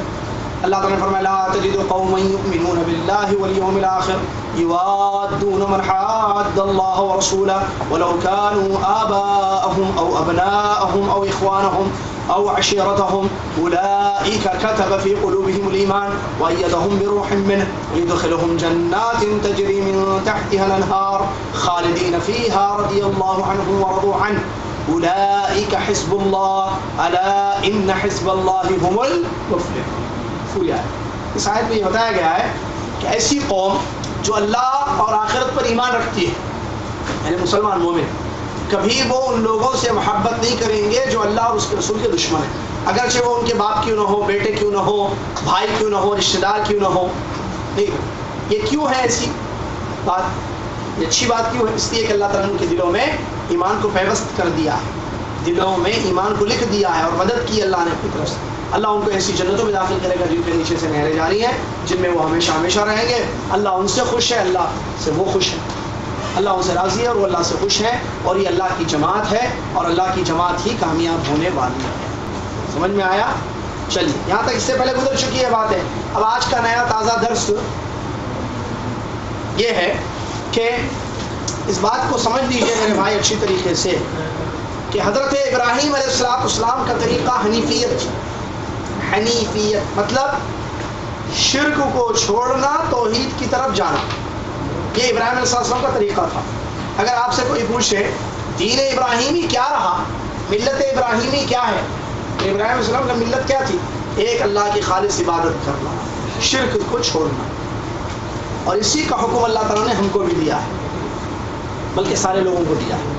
اللہ تعالیٰ نے فرمایا لا تجد قوما يؤمنون بالله واليوم الآخر يوادون من حاد الله ورسوله ولو كانوا آباءهم أو أبناءهم أو إخوانهم أو عشيرتهم أولئك كتب في قلوبهم الإيمان وأيدهم بروح منه ويدخلهم جنات تجري من تحتها الأنهار خالدين فيها رضي الله عنهم ورضوا عنه أولئك حزب الله ألا إن حزب الله هم المفلحون۔ اس آیت میں یہ بتایا گیا ہے کہ ایسی قوم جو اللہ اور آخرت پر ایمان رکھتی ہے، یعنی مسلمان مومن، کبھی وہ ان لوگوں سے محبت نہیں کریں گے جو اللہ اور اس کے رسول کے دشمن ہیں، اگرچہ وہ ان کے باپ کیوں نہ ہو، بیٹے کیوں نہ ہو، بھائی کیوں نہ ہو، رشتہ دار کیوں نہ ہو۔ نہیں، یہ کیوں ہے ایسی بات؟ یہ اچھی بات کیوں ہے؟ اس لیے کہ اللہ تعالیٰ نے ان کے دلوں میں ایمان کو پیوست کر دیا ہے، دلوں میں ایمان کو لکھ دیا ہے اور مدد کی اللہ نے اپنی طرف سے۔ اللہ ان کو ایسی جنتوں میں داخل کرے گا جن کے نیچے سے نہریں جاری ہیں، جن میں وہ ہمیشہ ہمیشہ رہیں گے۔ اللہ ان سے خوش ہے، اللہ سے وہ خوش ہے، اللہ ان سے راضی ہے اور وہ اللہ سے خوش ہے، اور یہ اللہ کی جماعت ہے اور اللہ کی جماعت ہی کامیاب ہونے والی ہے۔ سمجھ میں آیا؟ چلیے، یہاں تک اس سے پہلے گزر چکی ہے باتیں۔ اب آج کا نیا تازہ درس یہ ہے کہ اس بات کو سمجھ لیجیے میرے بھائی اچھی طریقے سے کہ حضرت ابراہیم علیہ السلام کا طریقہ حنیفیت تھی۔ حنیفیت مطلب شرک کو چھوڑنا، توحید کی طرف جانا، یہ ابراہیم علیہ السلام کا طریقہ تھا۔ اگر آپ سے کوئی پوچھے دین ابراہیمی کیا رہا، ملت ابراہیمی کیا ہے، تو ابراہیم علیہ السلام کا ملت کیا تھی؟ ایک اللہ کی خالص عبادت کرنا، شرک کو چھوڑنا، اور اسی کا حکم اللہ تعالیٰ نے ہم کو بھی دیا ہے، بلکہ سارے لوگوں کو دیا ہے۔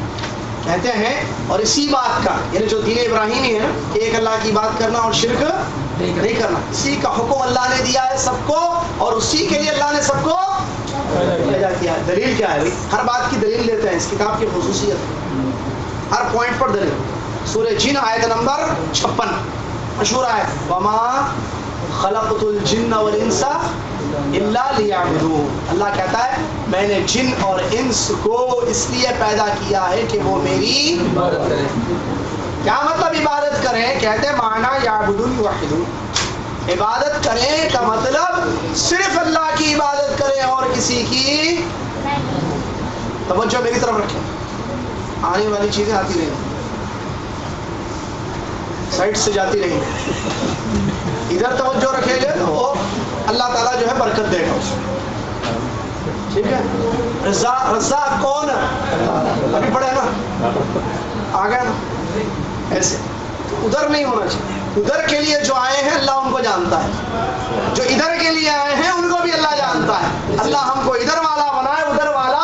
کہتے ہیں اور اسی بات کا، یعنی جو دین ابراہیمی ہے کہ ایک اللہ کی بات کرنا اور شرک نہیں کرنا، اسی کا حکم اللہ نے دیا ہے سب کو، اور اسی کے لیے اللہ نے سب کو بھیجا کیا ہے۔ دلیل کیا ہے بھائی؟ ہر بات کی دلیل لیتے ہیں، اس کتاب کی خصوصیت، ہر پوائنٹ پر دلیل۔ سورہ جن آیت نمبر 56 مشہور آیت، وما خلقت الجن والانس الا لیعبدون۔ اللہ کہتا ہے میں نے جن اور انس کو اس لیے پیدا کیا ہے کہ وہ میری عبادت کریں۔ کیا مطلب عبادت کریں؟ کہتے ہیں معنی یعبدون یوحدون، عبادت کریں کا مطلب صرف اللہ کی عبادت کریں اور کسی کی۔ توجہ میری طرف رکھیں، آنے والی چیزیں آتی رہیں، سائٹ سے جاتی رہیں، ادھر توجہ رکھیں گے تو اللہ تعالیٰ جو ہے برکت دے گا اس کو، ٹھیک ہے؟ رزاق کون ہے؟ ابھی پڑھے نا، آ گیا نا، ایسے ادھر نہیں ہونا چاہیے۔ ادھر کے لیے جو آئے ہیں اللہ ان کو جانتا ہے، جو ادھر کے لیے آئے ہیں ان کو بھی اللہ جانتا ہے۔ اللہ ہم کو ادھر والا بنائے، ادھر والا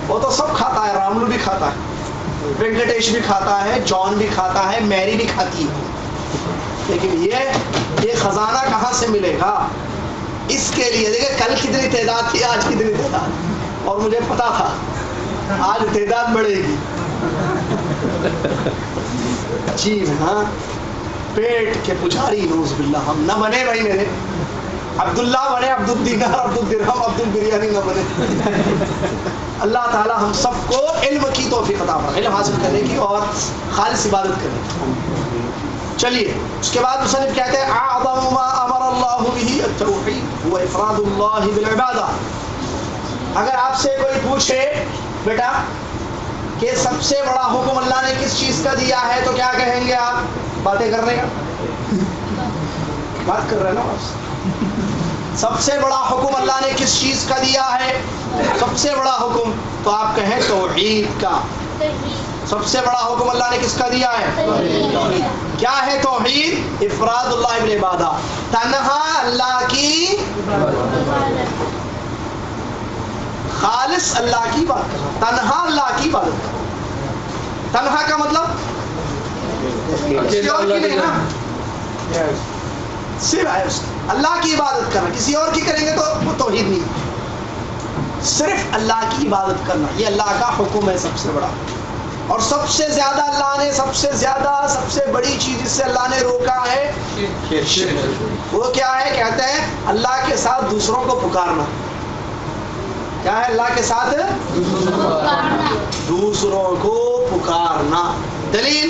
وہ تو سب کھاتا ہے، راملو بھی کھاتا ہے، وینکٹیش بھی کھاتا ہے، جان بھی کھاتا ہے، میری بھی کھاتی ہے، لیکن یہ خزانہ کہاں سے ملے گا؟ اس کے لیے دیکھیں کل کتنی تعداد تھی، آج کتنی تعداد، اور مجھے پتا تھا آج تعداد بڑھے گی۔ جی ہاں، پیٹ کے پجاری نوز باللہ ہم نہ بنے بھائی، میرے عبداللہ بنے، عبد الدینار، عبد الدرہم، عبد البریانی نہ بنے۔ اللہ تعالی ہم سب کو علم کی توفیق عطا فرمائے، علم حاصل کرنے کی اور خالص عبادت کرنے کی۔ چلیے اس کے بعد مصنف کہتے ہیں اعظم ما امر اللہ به التوحید هو افراد اللہ بالعبادہ۔ اگر آپ سے کوئی پوچھے بیٹا کہ سب سے بڑا حکم اللہ نے کس چیز کا دیا ہے تو کیا کہیں گے آپ؟ باتیں کرنے کا بات کر رہے ہیں نا آپ؟ سب سے بڑا حکم اللہ نے کس چیز کا دیا ہے؟ سب سے بڑا حکم تو آپ کہیں توحید کا۔ سب سے بڑا حکم اللہ نے کس کا دیا ہے؟ کیا ہے توحید؟ افراد اللہ بالعبادہ، تنہا اللہ کی خالص اللہ کی عبادت کرنا، تنہا اللہ کی عبادت کرنا۔ تنہا کا مطلب کسی اور کی نہیں نا، صرف اللہ کی عبادت کرنا، کسی اور کی کریں گے تو وہ توحید نہیں، صرف اللہ کی عبادت کرنا، یہ اللہ کا حکم ہے سب سے بڑا۔ اور سب سے زیادہ اللہ نے سب سے بڑی چیز جس سے اللہ نے روکا ہے شرک۔ وہ کیا ہے؟ کہتے ہیں اللہ کے ساتھ دوسروں کو پکارنا۔ کیا ہے؟ اللہ کے ساتھ دوسروں کو پکارنا۔ دلیل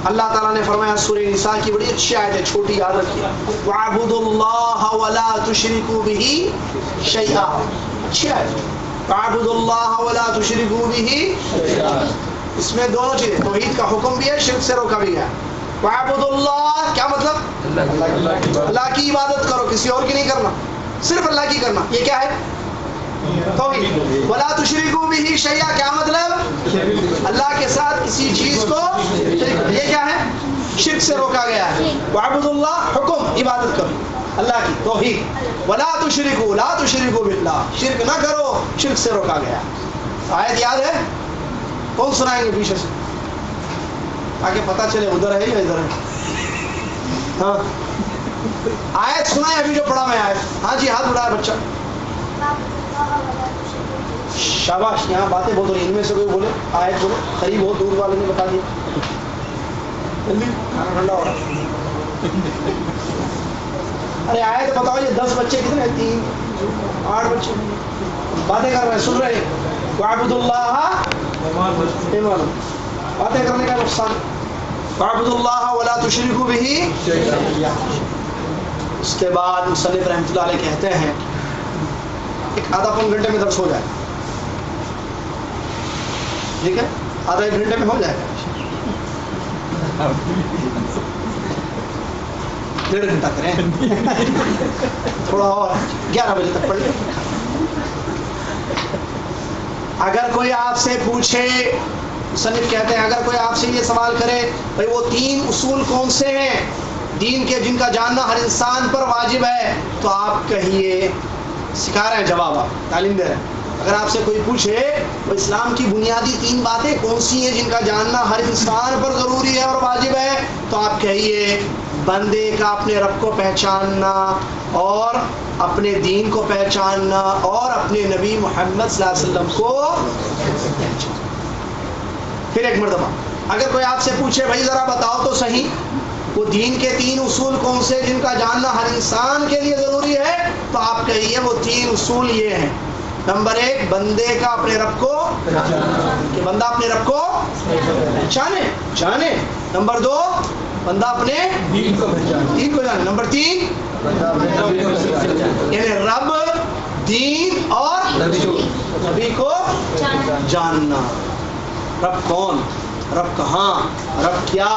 اللہ تعالیٰ نے فرمایا سورہ نساء کی بڑی اچھی آیت ہے، چھوٹی یاد رکھیے، وَاعْبُدُوا اللَّهَ وَلَا تُشْرِكُوا بِهِ شَيْئًا، اچھی آیت، وَاعْبُدُوا اللَّهَ وَلَا تُشْرِكُوا بِهِ شَيْئًا۔ اس میں دونوں چیزیں، توحید کا حکم بھی ہے، شرک سے روکا بھی ہے۔ وَاعْبُدُوا اللَّهَ کیا مطلب؟ اللہ کی عبادت کرو، کسی اور کی نہیں کرنا، صرف اللہ کی کرنا، یہ کیا ہے؟ توحید۔ وَلَا تُشْرِكُوا بِهِ شَيْئًا کیا مطلب؟ اللہ کے ساتھ کسی چیز کو، یہ کیا ہے؟ شرک سے روکا گیا ہے۔ وَاعْبُدُوا اللَّهَ حکم، عبادت کرو اللہ کی، توحید۔ وَلَا تُشْرِكُوا لا تُشْرِكُوا بِاللَّهِ شرک نہ کرو، شرک سے روکا گیا۔ آیت یاد ہے؟ کون سنائیں گے پیچھے سے تاکہ پتہ چلے ادھر ہے یا ادھر ہے؟ ہاں آیت سنائیں ابھی جو پڑھا میں آیت۔ ہاں جی ہاتھ اٹھایا بچہ، شاباش، یہاں باتیں بہت ہو رہی ہیں، ان میں سے کوئی بولے آیت بولے، قریب ہو، دور والے نے بتا دیا، جلدی کھانا ٹھنڈا ہو رہا ہے۔ ارے آیت بتاؤ، یہ 10 بچے کتنے ہیں؟ 3 8 بچے باتیں کر رہے ہیں، سن رہے ہیں۔ وَاعْبُدُوا اللَّهَ، باتیں کرنے کا نقصان۔ وَاعْبُدُوا اللَّهَ وَلَا تُشْرِكُوا بِهِ۔ اس کے بعد مصنف رحمۃ اللہ علیہ کہتے ہیں ایک آدھا پون گھنٹے میں درس ہو جائے، ٹھیک ہے؟ آدھا 1 گھنٹے میں ہو جائے گا، 1.5 گھنٹہ کریں، تھوڑا اور 11 بجے تک پڑھ لیں۔ اگر کوئی آپ سے پوچھے، مصنف کہتے ہیں اگر کوئی آپ سے یہ سوال کرے بھائی وہ 3 اصول کون سے ہیں دین کے جن کا جاننا ہر انسان پر واجب ہے، تو آپ کہیے، سکھا رہے ہیں جواب، آپ تعلیم دے رہے ہیں۔ اگر آپ سے کوئی پوچھے وہ اسلام کی بنیادی 3 باتیں کون سی ہیں جن کا جاننا ہر انسان پر ضروری ہے اور واجب ہے، تو آپ کہیے بندے کا اپنے رب کو پہچاننا اور اپنے دین کو پہچاننا اور اپنے نبی محمد صلی اللہ علیہ وسلم کو پہچاننا۔ پھر ایک مرتبہ اگر کوئی آپ سے پوچھے بھائی ذرا بتاؤ تو صحیح وہ دین کے 3 اصول کون سے جن کا جاننا ہر انسان کے لیے ضروری ہے، تو آپ کہیے وہ 3 اصول یہ ہیں۔ نمبر 1 بندے کا اپنے رب کو، کہ بندہ اپنے رب کو جانے۔ نمبر 2 بندہ اپنے دین کو جانے۔ نمبر 3 یعنی رب، دین اور نبی کو جاننا۔ رب کون، رب کہاں، رب کیا،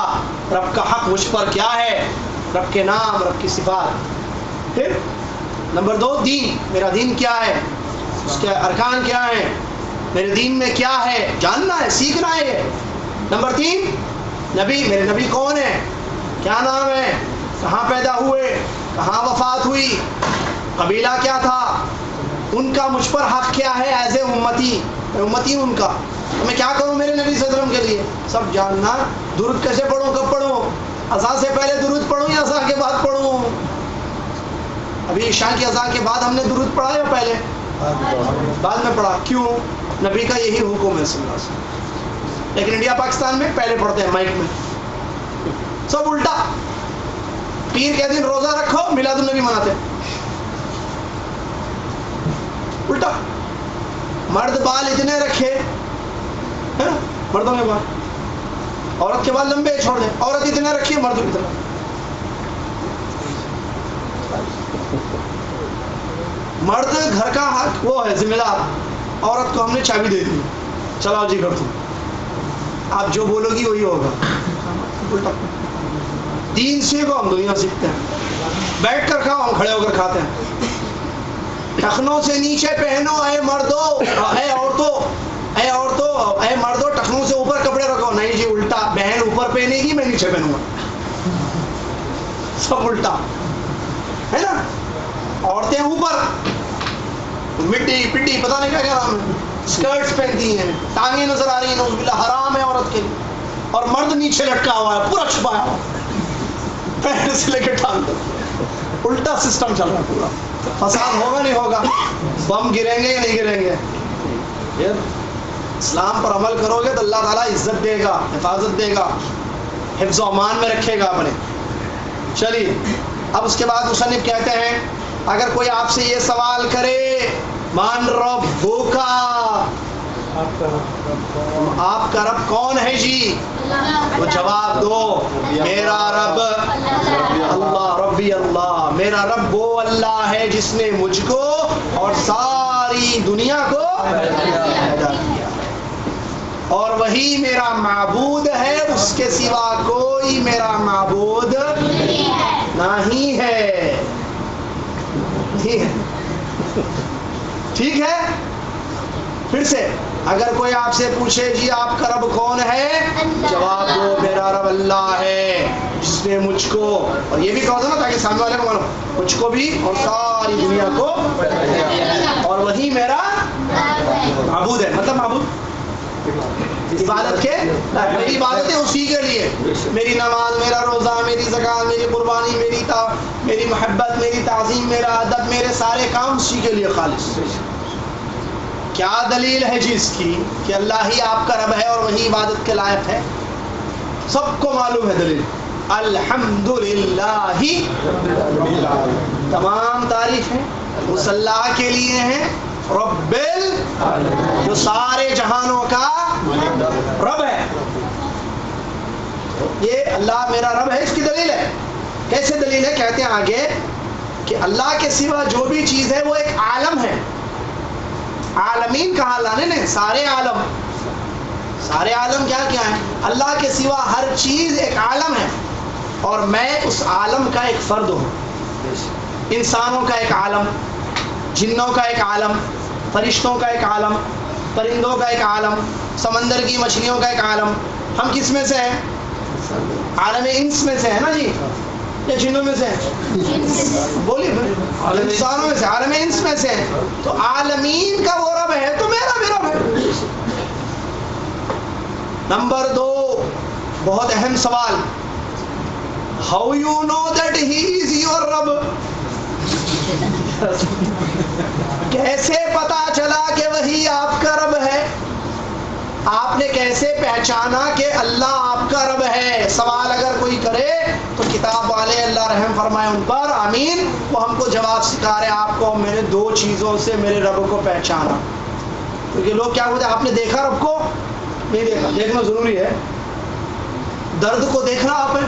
رب کا حق مجھ پر کیا ہے، رب کے نام، رب کی صفات۔ پھر نمبر 2 دین، میرا دین کیا ہے، اس کے ارکان کیا ہیں، میرے دین میں کیا ہے، جاننا ہے، سیکھنا ہے یہ۔ نمبر 3 نبی، میرے نبی کون ہے، کیا نام ہے، کہاں پیدا ہوئے، کہاں وفات ہوئی، قبیلہ کیا تھا، ان کا مجھ پر حق کیا ہے ایز اے امتی ان کا، میں کیا کروں میرے نبی صلی اللہ علیہ وسلم کے لیے، سب جاننا۔ درود کیسے پڑھوں، کب پڑھوں، اذان سے پہلے درود پڑھوں یا اذان کے بعد پڑھوں؟ ابھی عشاء کی اذان کے بعد ہم نے درود پڑھا یا پہلے؟ بعد میں پڑھا۔ کیوں؟ نبی کا یہی حکم ہے صلی اللہ علیہ وسلم۔ لیکن انڈیا پاکستان میں پہلے پڑھتے ہیں مائک میں، سب الٹا، پیر کے دن روزہ رکھو میلاد النبی مناتے ہیں، الٹا۔ مرد بال اتنے رکھے، ہے نا، مردوں کے بال، عورت کے بال لمبے چھوڑ دیں، عورت اتنے رکھی ہے، مرد اتنا۔ مرد گھر کا حق وہ ہے ذمہ دار، عورت کو ہم نے چابی دے دی، چلاؤ جی گھر تم، آپ جو بولو گی وہی ہوگا، الٹا۔ دین سیکھو، ہم دنیا سیکھتے ہیں، بیٹھ کر کھاؤ، ہم کھڑے ہو کر کھاتے ہیں۔ ٹخنوں سے نیچے پہنو اے مردو، اے عورتوں، اے مردو ٹخنوں سے اوپر کپڑے رکھو، نہیں جی الٹا، بہن اوپر پہنے گی میں نیچے پہنوں گا، سب الٹا ہے نا، عورتیں اوپر مڈی پڈی پتہ نہیں کیا نام ہے، اسکرٹس پہنتی ہیں، ٹانگیں نظر آ رہی ہیں، نعوذ باللہ، حرام ہے عورت کے لیے، اور مرد نیچے لٹکا ہوا ہے پورا چھپایا ہوا، پیر سے لے کے ٹانگ تک، الٹا سسٹم چل رہا ہے پورا. فساد ہوگا نہیں ہوگا؟ بم گریں گے یا نہیں گریں گے؟ اسلام پر عمل کرو گے تو اللہ تعالیٰ عزت دے گا، حفاظت دے گا، حفظ و امان میں رکھے گا اپنے. چلیے اب اس کے بعد مصنف کہتے ہیں اگر کوئی آپ سے یہ سوال کرے مان ربک کا، آپ کا رب کون ہے جی، وہ جواب دو میرا رب اللہ، ربی اللہ، میرا رب وہ اللہ ہے جس نے مجھ کو اور ساری دنیا کو پیدا کیا، اور وہی میرا معبود ہے، اس کے سوا کوئی میرا معبود نہیں ہے. ٹھیک ہے. پھر سے اگر کوئی آپ سے پوچھے جی آپ کا رب کون ہے، جواب دو میرا رب اللہ ہے جس نے مجھ کو، اور یہ بھی کہو دو نا تاکہ سامنے والے کو معلوم، مجھ کو بھی اور ساری دنیا کو، اور وہی میرا معبود ہے. مطلب معبود عبادت کے، میری عبادت ہے اسی کے لیے، میری نماز، میرا روزہ، میری زکات، میری قربانی، میری محبت، میری تعظیم، میرا ادب، میرے سارے کام اسی کے لیے خالص. کیا دلیل ہے جی اس کی کہ اللہ ہی آپ کا رب ہے اور وہی عبادت کے لائق ہے؟ سب کو معلوم ہے دلیل، الحمدللہ تمام تعریفیں اس اللہ کے لیے ہیں، رب جو سارے جہانوں کا رب ہے. یہ اللہ میرا رب ہے، اس کی دلیل ہے. کیسے دلیل ہے؟ کہتے ہیں آگے کہ اللہ کے سوا جو بھی چیز ہے وہ ایک عالم ہے. عالمین کہا اللہ نے، سارے عالم، سارے عالم کیا کیا ہے؟ اللہ کے سوا ہر چیز ایک عالم ہے، اور میں اس عالم کا ایک فرد ہوں. انسانوں کا ایک عالم، جنوں کا ایک عالم، فرشتوں کا ایک عالم، پرندوں کا ایک عالم، سمندر کی مچھلیوں کا ایک عالم. ہم کس میں سے ہیں؟ عالم انس میں سے ہے نا جی، یا جنوں میں سے ہیں؟ بولیے انسانوں میں سے، عالم انس میں سے. تو عالمین کا وہ رب ہے تو میرا بھی رب ہے. نمبر 2 بہت اہم سوال، how you know that he is your رب؟ کیسے پتا چلا کہ وہی آپ کا رب ہے؟ آپ نے کیسے پہچانا کہ اللہ آپ کا رب ہے؟ سوال اگر کوئی کرے تو کتاب والے اللہ رحم فرمائے ان پر، آمین، وہ ہم کو جواب سکھا رہے آپ کو میں نے 2 چیزوں سے میرے رب کو پہچانا. کیونکہ لوگ کیا ہوتے ہیں، آپ نے دیکھا رب کو؟ نہیں دیکھا. دیکھنا ضروری ہے. درد کو دیکھنا آپ نے؟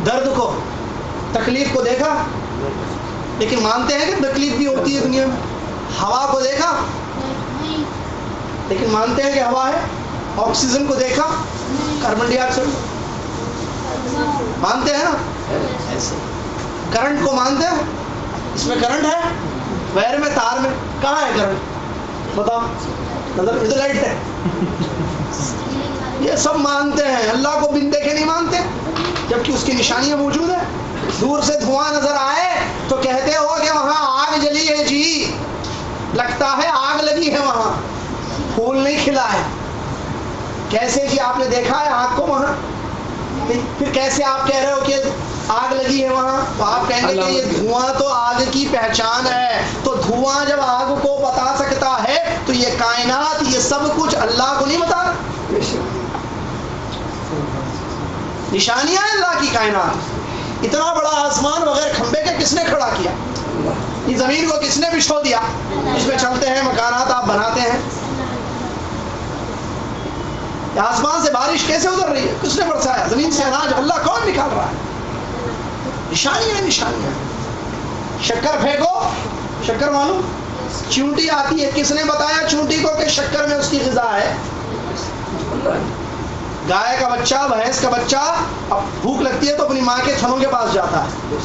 درد کو، تکلیف کو دیکھا؟ لیکن مانتے ہیں کہ تکلیف بھی ہوتی ہے دنیا میں. ہوا کو دیکھا؟ لیکن مانتے ہیں کہ ہوا ہے. آکسیجن کو دیکھا؟ کاربن ڈائی آکسائڈ مانتے ہیں نا؟ ایسے کرنٹ کو مانتے ہیں؟ اس میں کرنٹ ہے، وائر میں، تار میں، کہاں ہے کرنٹ؟ بتاؤ، نظر ادھر لائٹ ہے. یہ سب مانتے ہیں. اللہ کو بن دیکھے نہیں مانتے، جبکہ اس کی نشانیاں موجود ہیں. دور سے دھواں نظر آئے تو کہتے ہو کہ وہاں آگ جلی ہے جی، لگتا ہے آگ لگی ہے وہاں، پھول نہیں کھلا ہے. کیسے جی آپ نے دیکھا ہے آگ کو وہاں؟ پھر کیسے آپ کہہ رہے ہو کہ آگ لگی ہے وہاں؟ تو آپ کہیں گے کہ یہ دھواں تو آگ کی پہچان ہے. تو دھواں جب آگ کو بتا سکتا ہے تو یہ کائنات، یہ سب کچھ اللہ کو نہیں بتا؟ نشانیاں ہیں اللہ کی کائنات. اتنا بڑا آسمان بغیر کھمبے کے کس نے کھڑا کیا؟ یہ زمین کو کس نے بچھو دیا؟ اس میں چلتے ہیں، مکانات آپ بناتے ہیں. آسمان سے بارش کیسے اتر رہی ہے؟ کس نے برسایا؟ زمین سے اناج اللہ کون نکال رہا ہے؟ نشانیاں نشانیاں. شکر پھینکو، شکر معلوم، چونٹی آتی ہے، کس نے بتایا چونٹی کو کہ شکر میں اس کی غذا ہے؟ گائے کا بچہ، بھینس کا بچہ اب بھوک لگتی ہے تو اپنی ماں کے تھنوں کے پاس جاتا ہے.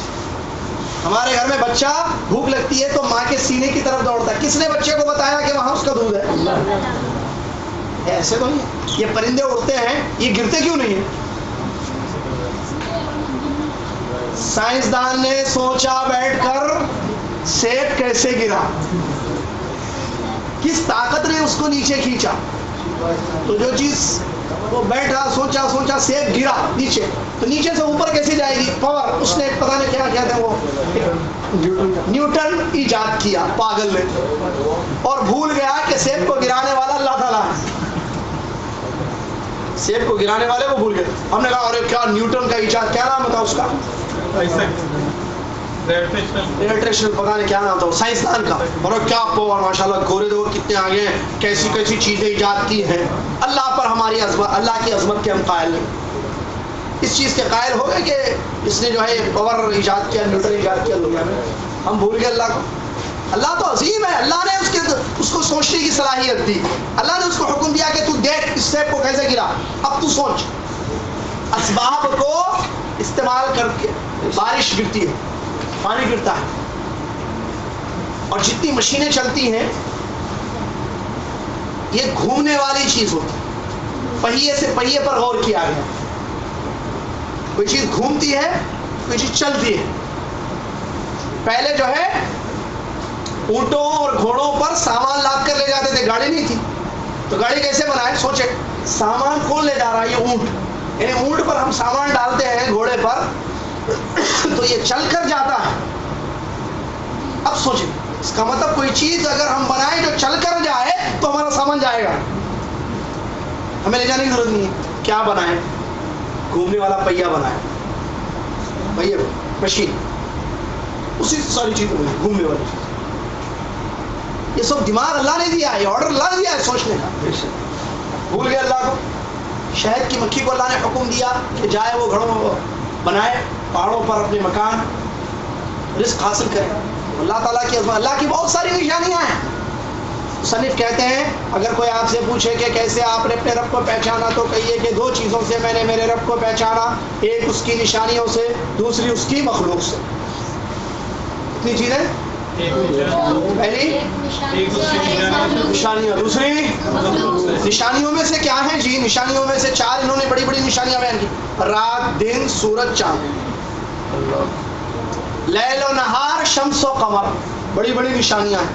ہمارے گھر میں بچہ بھوک لگتی ہے تو ماں کے سینے کی طرف دوڑتا ہے. کس نے بچے کو بتایا کہ وہاں اس کا دودھ ہے؟ ایسے تو نہیں. یہ پرندے اڑتے ہیں، یہ گرتے کیوں نہیں ہیں؟ سائنسدان نے سوچا بیٹھ کر سیب کیسے گرا، کس طاقت نے اس کو نیچے کھینچا. تو جو چیز وہ بیٹھا سوچا سوچا سیب گرا نیچے, تو نیچے سے اوپر کیسے جائے گی پاور. اس نے پتہ نہیں کیا کہتے ہیں وہ نیوٹن ایجاد کیا پاگل نے, اور بھول گیا کہ سیب کو گرانے والا اللہ تعالیٰ ہے. سیب کو گرانے والے وہ بھول گئے. ہم نے کہا ارے کیا نیوٹن کا ایجاد, کیا نام تھا اس کا, گریویٹیشنل پتہ نہیں کیا نام تھا سائنسدان کا. اور کیا پاور ماشاء اللہ, گورے دور کتنے آگے ہیں, کیسی کیسی چیزیں ایجاد کی ہیں. اللہ پر ہماری عظمت, اللہ کی عظمت کے ہم قائل نہیں. اس چیز کے قائل ہو گئے کہ اس نے جو ہے پاور ایجاد کیا, نیوٹن ایجاد کیا دنیا میں. ہم بھول گئے اللہ کو. اللہ تو عظیم ہے, اللہ نے اس کو سوچنے کی صلاحیت دی. اللہ نے اس کو حکم دیا کہ تو دیکھ اس سیب کو کیسے گرا, اب تو سوچ. اسباب کو استعمال کر کے بارش گرتی ہے, پانی گرتا ہے, اور جتنی مشینیں چلتی ہیں یہ گھومنے والی چیز ہوتی ہے. پہیے سے پہیے پر غور کیا گیا, کوئی چیز گھومتی ہے کوئی چیز چلتی ہے. پہلے جو ہے اونٹوں اور گھوڑوں پر سامان لاد کر لے جاتے تھے, گاڑی نہیں تھی. تو گاڑی کیسے بنائے, سوچے سامان کون لے جا رہا ہے, یہ اونٹ. یعنی اونٹ پر ہم سامان ڈالتے ہیں گھوڑے پر تو یہ چل کر جاتا ہے. اب سوچیں, اس کا مطلب کوئی چیز اگر ہم بنائیں جو چل کر جائے تو ہمارا سامان جائے گا, ہمیں لے جانے کی ضرورت نہیں ہے. کیا بنائیں, گھومنے والا پہیا بنائیں, پہیے مشین, اسی ساری چیز گھومنے والی چیز. یہ سب دماغ اللہ نے دیا ہے, آرڈر اللہ نے دیا ہے سوچنے کا. بھول گئے اللہ کو. شہد کی مکھی کو اللہ نے حکم دیا کہ جائے وہ گھڑوں بنائے, پہاڑوں پر اپنے مکان, رزق حاصل کرے. اللہ تعالیٰ کی عظمت, اللہ کی بہت ساری نشانیاں ہیں. مصنف کہتے ہیں اگر کوئی آپ سے پوچھے کہ کیسے آپ نے اپنے رب کو پہچانا, تو کہیے کہ دو چیزوں سے میں نے میرے رب کو پہچانا, ایک اس کی نشانیوں سے, دوسری اس کی مخلوق سے. کتنی چیزیں, پہلی نشانیاں, دوسری نشانیوں میں سے کیا ہیں جی, نشانیوں میں سے چار انہوں نے بڑی بڑی نشانیاں بیان کی. رات دن سورج چاند, لیل و نہار شمس و قمر, بڑی بڑی نشانیاں ہیں.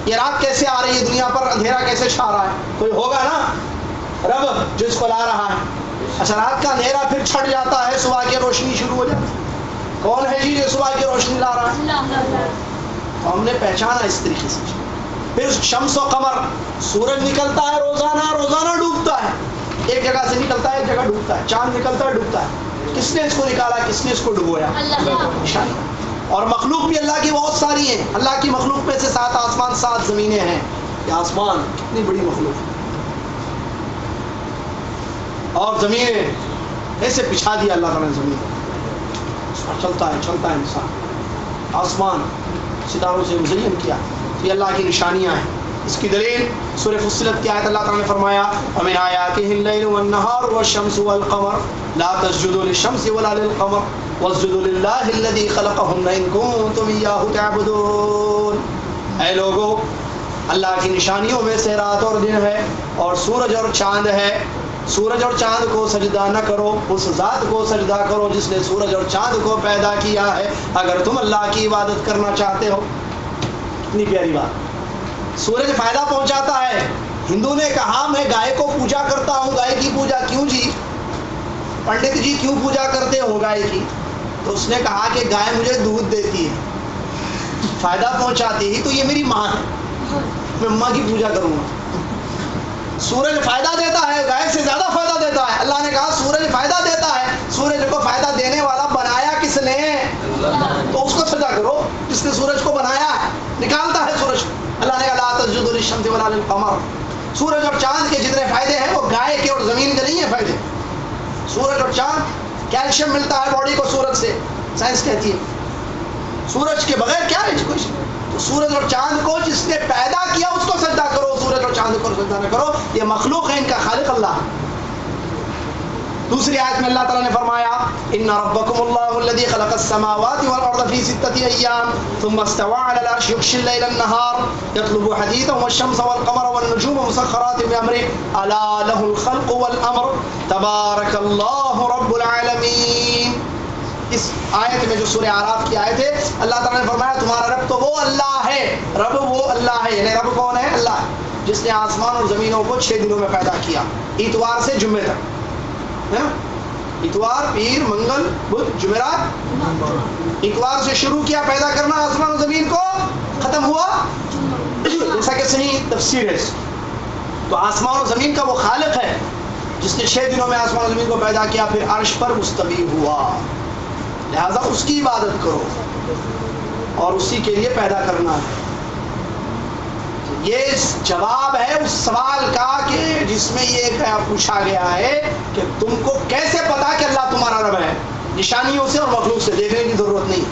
یہ رات کیسے آ رہی ہے دنیا پر, اندھیرا کیسے چھا رہا ہے, کوئی ہوگا نا رب جو اس کو لا رہا ہے. اچھا رات کا اندھیرا پھر چھٹ جاتا ہے, صبح کی روشنی شروع ہو جاتی ہے. کون ہے جی جو صبح کی روشنی لا رہا ہے, تو ہم نے پہچانا اس طریقے سے. پھر شمس و قمر, سورج نکلتا ہے روزانہ, روزانہ ڈوبتا ہے, ایک جگہ سے نکلتا ہے ایک جگہ ڈوبتا ہے. چاند نکلتا ہے ڈوبتا ہے, کس نے اس کو نکالا, کس نے اس کو ڈبویا, نشانی. اور مخلوق بھی اللہ کی بہت ساری ہیں. اللہ کی مخلوق میں سے 7 آسمان 7 زمینیں ہیں. یہ آسمان کتنی بڑی مخلوق ہے, اور زمینیں ایسے بچھا دیا اللہ تعالیٰ نے زمین, چلتا ہے انسان. آسمان ستاروں سے مزین کیا, یہ اللہ کی نشانیاں ہیں. اس کی دلیل سورہ فصلت کی آیت اللہ تعالیٰ نے فرمایا وَمِنْ آیَاتِهِ اللَّيْلُ وَالنَّهَارُ وَالشَّمْسُ وَالْقَمَرُ لَا تَسْجُدُوا لِلشَّمْسِ وَلَا لِلْقَمَرِ وَاسْجُدُوا لِلَّهِ الَّذِي خَلَقَهُنَّ إِن كُنتُمْ إِيَّاهُ تَعْبُدُونَ. اے لوگو, اللہ کی نشانیوں میں سے رات اور دن ہے, اور سورج اور چاند ہے. سورج اور چاند کو سجدہ نہ کرو, اس ذات کو سجدہ کرو جس نے سورج اور چاند کو پیدا کیا ہے, اگر تم اللہ کی عبادت کرنا چاہتے ہو. کتنی پیاری بات. سورج فائدہ پہنچاتا ہے. ہندو نے کہا میں گائے کو پوجا کرتا ہوں. گائے کی پوجا کیوں جی, پنڈت جی کیوں پوجا کرتے ہو گائے کی؟ تو اس نے کہا کہ گائے مجھے دودھ دیتی ہے, فائدہ پہنچاتی ہی, تو یہ میری ماں ہے, میں ماں کی پوجا کروں گا. سورج فائدہ دیتا ہے, گائے سے زیادہ فائدہ دیتا ہے. اللہ نے کہا سورج فائدہ دیتا ہے, سورج کو فائدہ دینے والا بنایا کس نے, تو اس کو سجدہ کرو جس نے سورج کو بنایا ہے, نکالتا ہے سورج. اللہ نے کہا لا تسجدوا للشمس ولا للقمر. سورج اور چاند کے جتنے فائدے ہیں وہ گائے کے اور زمین کے نہیں ہیں فائدے. سورج اور چاند, کیلشیم ملتا ہے باڈی کو سورج سے, سائنس کہتی ہے. سورج کے بغیر کیا ہے کچھ. تو سورج اور چاند کو جس نے پیدا کیا اس کو سجدہ کرو, سورج اور چاند کو سجدہ نہ کرو. یہ مخلوق ہے, ان کا خالق اللہ. دوسری آیت میں اللہ تعالیٰ نے فرمایا ان ربکم اللہ الذی خلق السماوات والارض فی 6 ایام ثم استوى على العرش یغشی اللیل النہار یطلب حدیثا والشمس والقمر والنجوم مسخرات بامرہ الا له الخلق والامر تبارک اللہ رب العالمین. اس آیت میں جو سورہ اعراف کی آیت ہے, اللہ تعالیٰ نے فرمایا تمہارا رب تو وہ اللہ ہے, رب وہ اللہ ہے. یعنی رب کون ہے, اللہ. جس نے آسمان اور زمینوں کو 6 دنوں میں پیدا کیا، اتوار سے جمعے تک، ہے نا؟ اتوار، پیر، منگل، بدھ، جمعرات۔ اتوار سے شروع کیا پیدا کرنا آسمان و زمین کو، ختم ہوا جیسا کہ صحیح تفسیر ہے۔ تو آسمان و زمین کا وہ خالق ہے جس نے 6 دنوں میں آسمان و زمین کو پیدا کیا، پھر عرش پر مستوی ہوا، لہذا اس کی عبادت کرو اور اسی کے لیے پیدا کرنا ہے۔ یہ جواب ہے اس سوال کا کہ جس میں یہ پوچھا گیا ہے کہ تم کو کیسے پتا کہ اللہ تمہارا رب ہے؟ نشانیوں سے اور مخلوق سے، دیکھنے کی ضرورت نہیں۔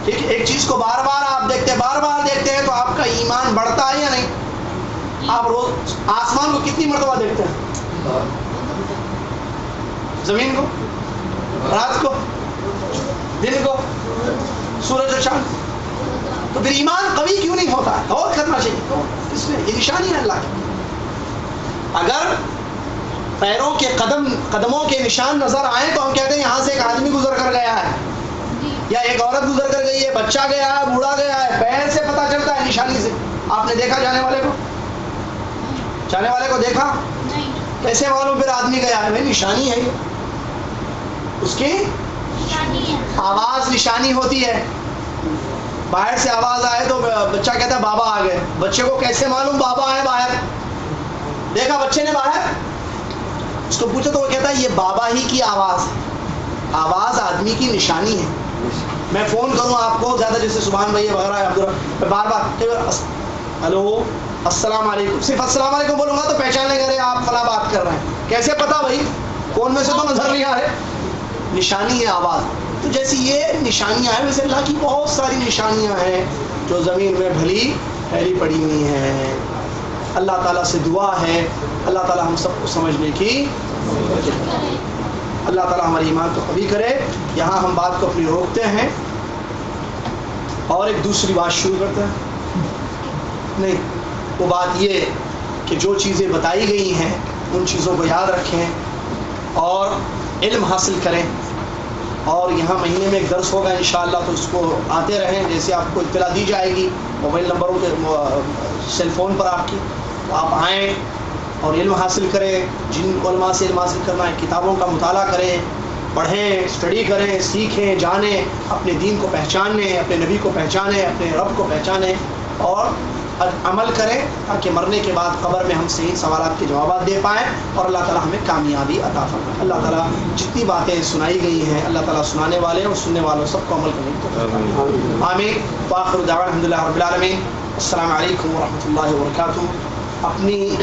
ٹھیک ہے، ایک چیز کو بار بار آپ دیکھتے ہیں، بار بار دیکھتے ہیں تو آپ کا ایمان بڑھتا ہے یا نہیں؟ آپ روز آسمان کو کتنی مرتبہ دیکھتے ہیں؟ زمین کو، رات کو، دن کو، سورج اور چاند؟ تو پھر ایمان قوی کیوں نہیں ہوتا؟ غور کرنا چاہیے اس میں، یہ نشانی ہے اللہ کی۔ اگر پیروں کے قدموں کے نشان نظر آئے تو ہم کہتے ہیں یہاں سے ایک آدمی گزر کر گیا ہے، یا ایک عورت گزر کر گئی ہے، بچہ گیا ہے، بوڑھا گیا ہے، پیر سے پتہ چلتا ہے، نشانی سے۔ آپ نے دیکھا جانے والے کو دیکھا؟ کیسے معلوم پھر آدمی گیا ہے؟ بھائی نشانی ہے، یہ اس کی آواز نشانی ہوتی ہے۔ باہر سے آواز آئے تو بچہ کہتا ہے بابا آ گئے، بچے کو کیسے معلوم بابا آئے باہر؟ دیکھا بچے نے باہر، اس کو پوچھا تو وہ کہتا ہے یہ بابا ہی کی آواز ہے۔ آواز آدمی کی نشانی ہے۔ میں فون کروں آپ کو زیادہ، جیسے سبحان بھائی وغیرہ، میں بار بار ہلو السلام علیکم، صرف السلام علیکم بولوں گا تو پہچان لیں گے آپ فلاں بات کر رہے ہیں۔ کیسے پتا بھائی؟ فون میں سے تو نظر نہیں آ رہے، نشانی ہے آواز۔ تو جیسی یہ نشانیاں ہیں ویسے اللہ کی بہت ساری نشانیاں ہیں جو زمین میں بھلی پھیلی پڑی ہوئی ہیں۔ اللہ تعالیٰ سے دعا ہے اللہ تعالیٰ ہم سب کو سمجھنے کی، اللہ تعالیٰ ہمارے ایمان کو قوی کرے۔ یہاں ہم بات کو اپنی روکتے ہیں اور ایک دوسری بات شروع کرتے ہیں۔ نہیں، وہ بات یہ کہ جو چیزیں بتائی گئی ہیں ان چیزوں کو یاد رکھیں اور علم حاصل کریں، اور یہاں مہینے میں ایک درس ہوگا انشاءاللہ، تو اس کو آتے رہیں، جیسے آپ کو اطلاع دی جائے گی موبائل نمبروں کے سیل فون پر آپ کی، تو آپ آئیں اور علم حاصل کریں۔ جن علماء سے علم حاصل کرنا ہے کتابوں کا مطالعہ کریں، پڑھیں، اسٹڈی کریں، سیکھیں، جانیں، اپنے دین کو پہچانیں، اپنے نبی کو پہچانیں، اپنے رب کو پہچانیں اور عمل کریں تاکہ مرنے کے بعد قبر میں ہم صحیح سوالات کے جوابات دے پائیں اور اللہ تعالیٰ ہمیں کامیابی عطا فرمائے۔ اللہ تعالیٰ جتنی باتیں سنائی گئی ہیں اللہ تعالیٰ سنانے والے اور سننے والوں سب کو عمل کرنے کی توفیق عطا فرمائے۔ آمین۔ وآخر دعوانا الحمدللہ رب العالمین۔ السلام علیکم ورحمۃ اللہ وبرکاتہ۔ اپنی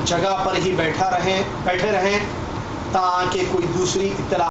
جگہ پر ہی بیٹھے رہیں تاکہ کوئی دوسری اطلاع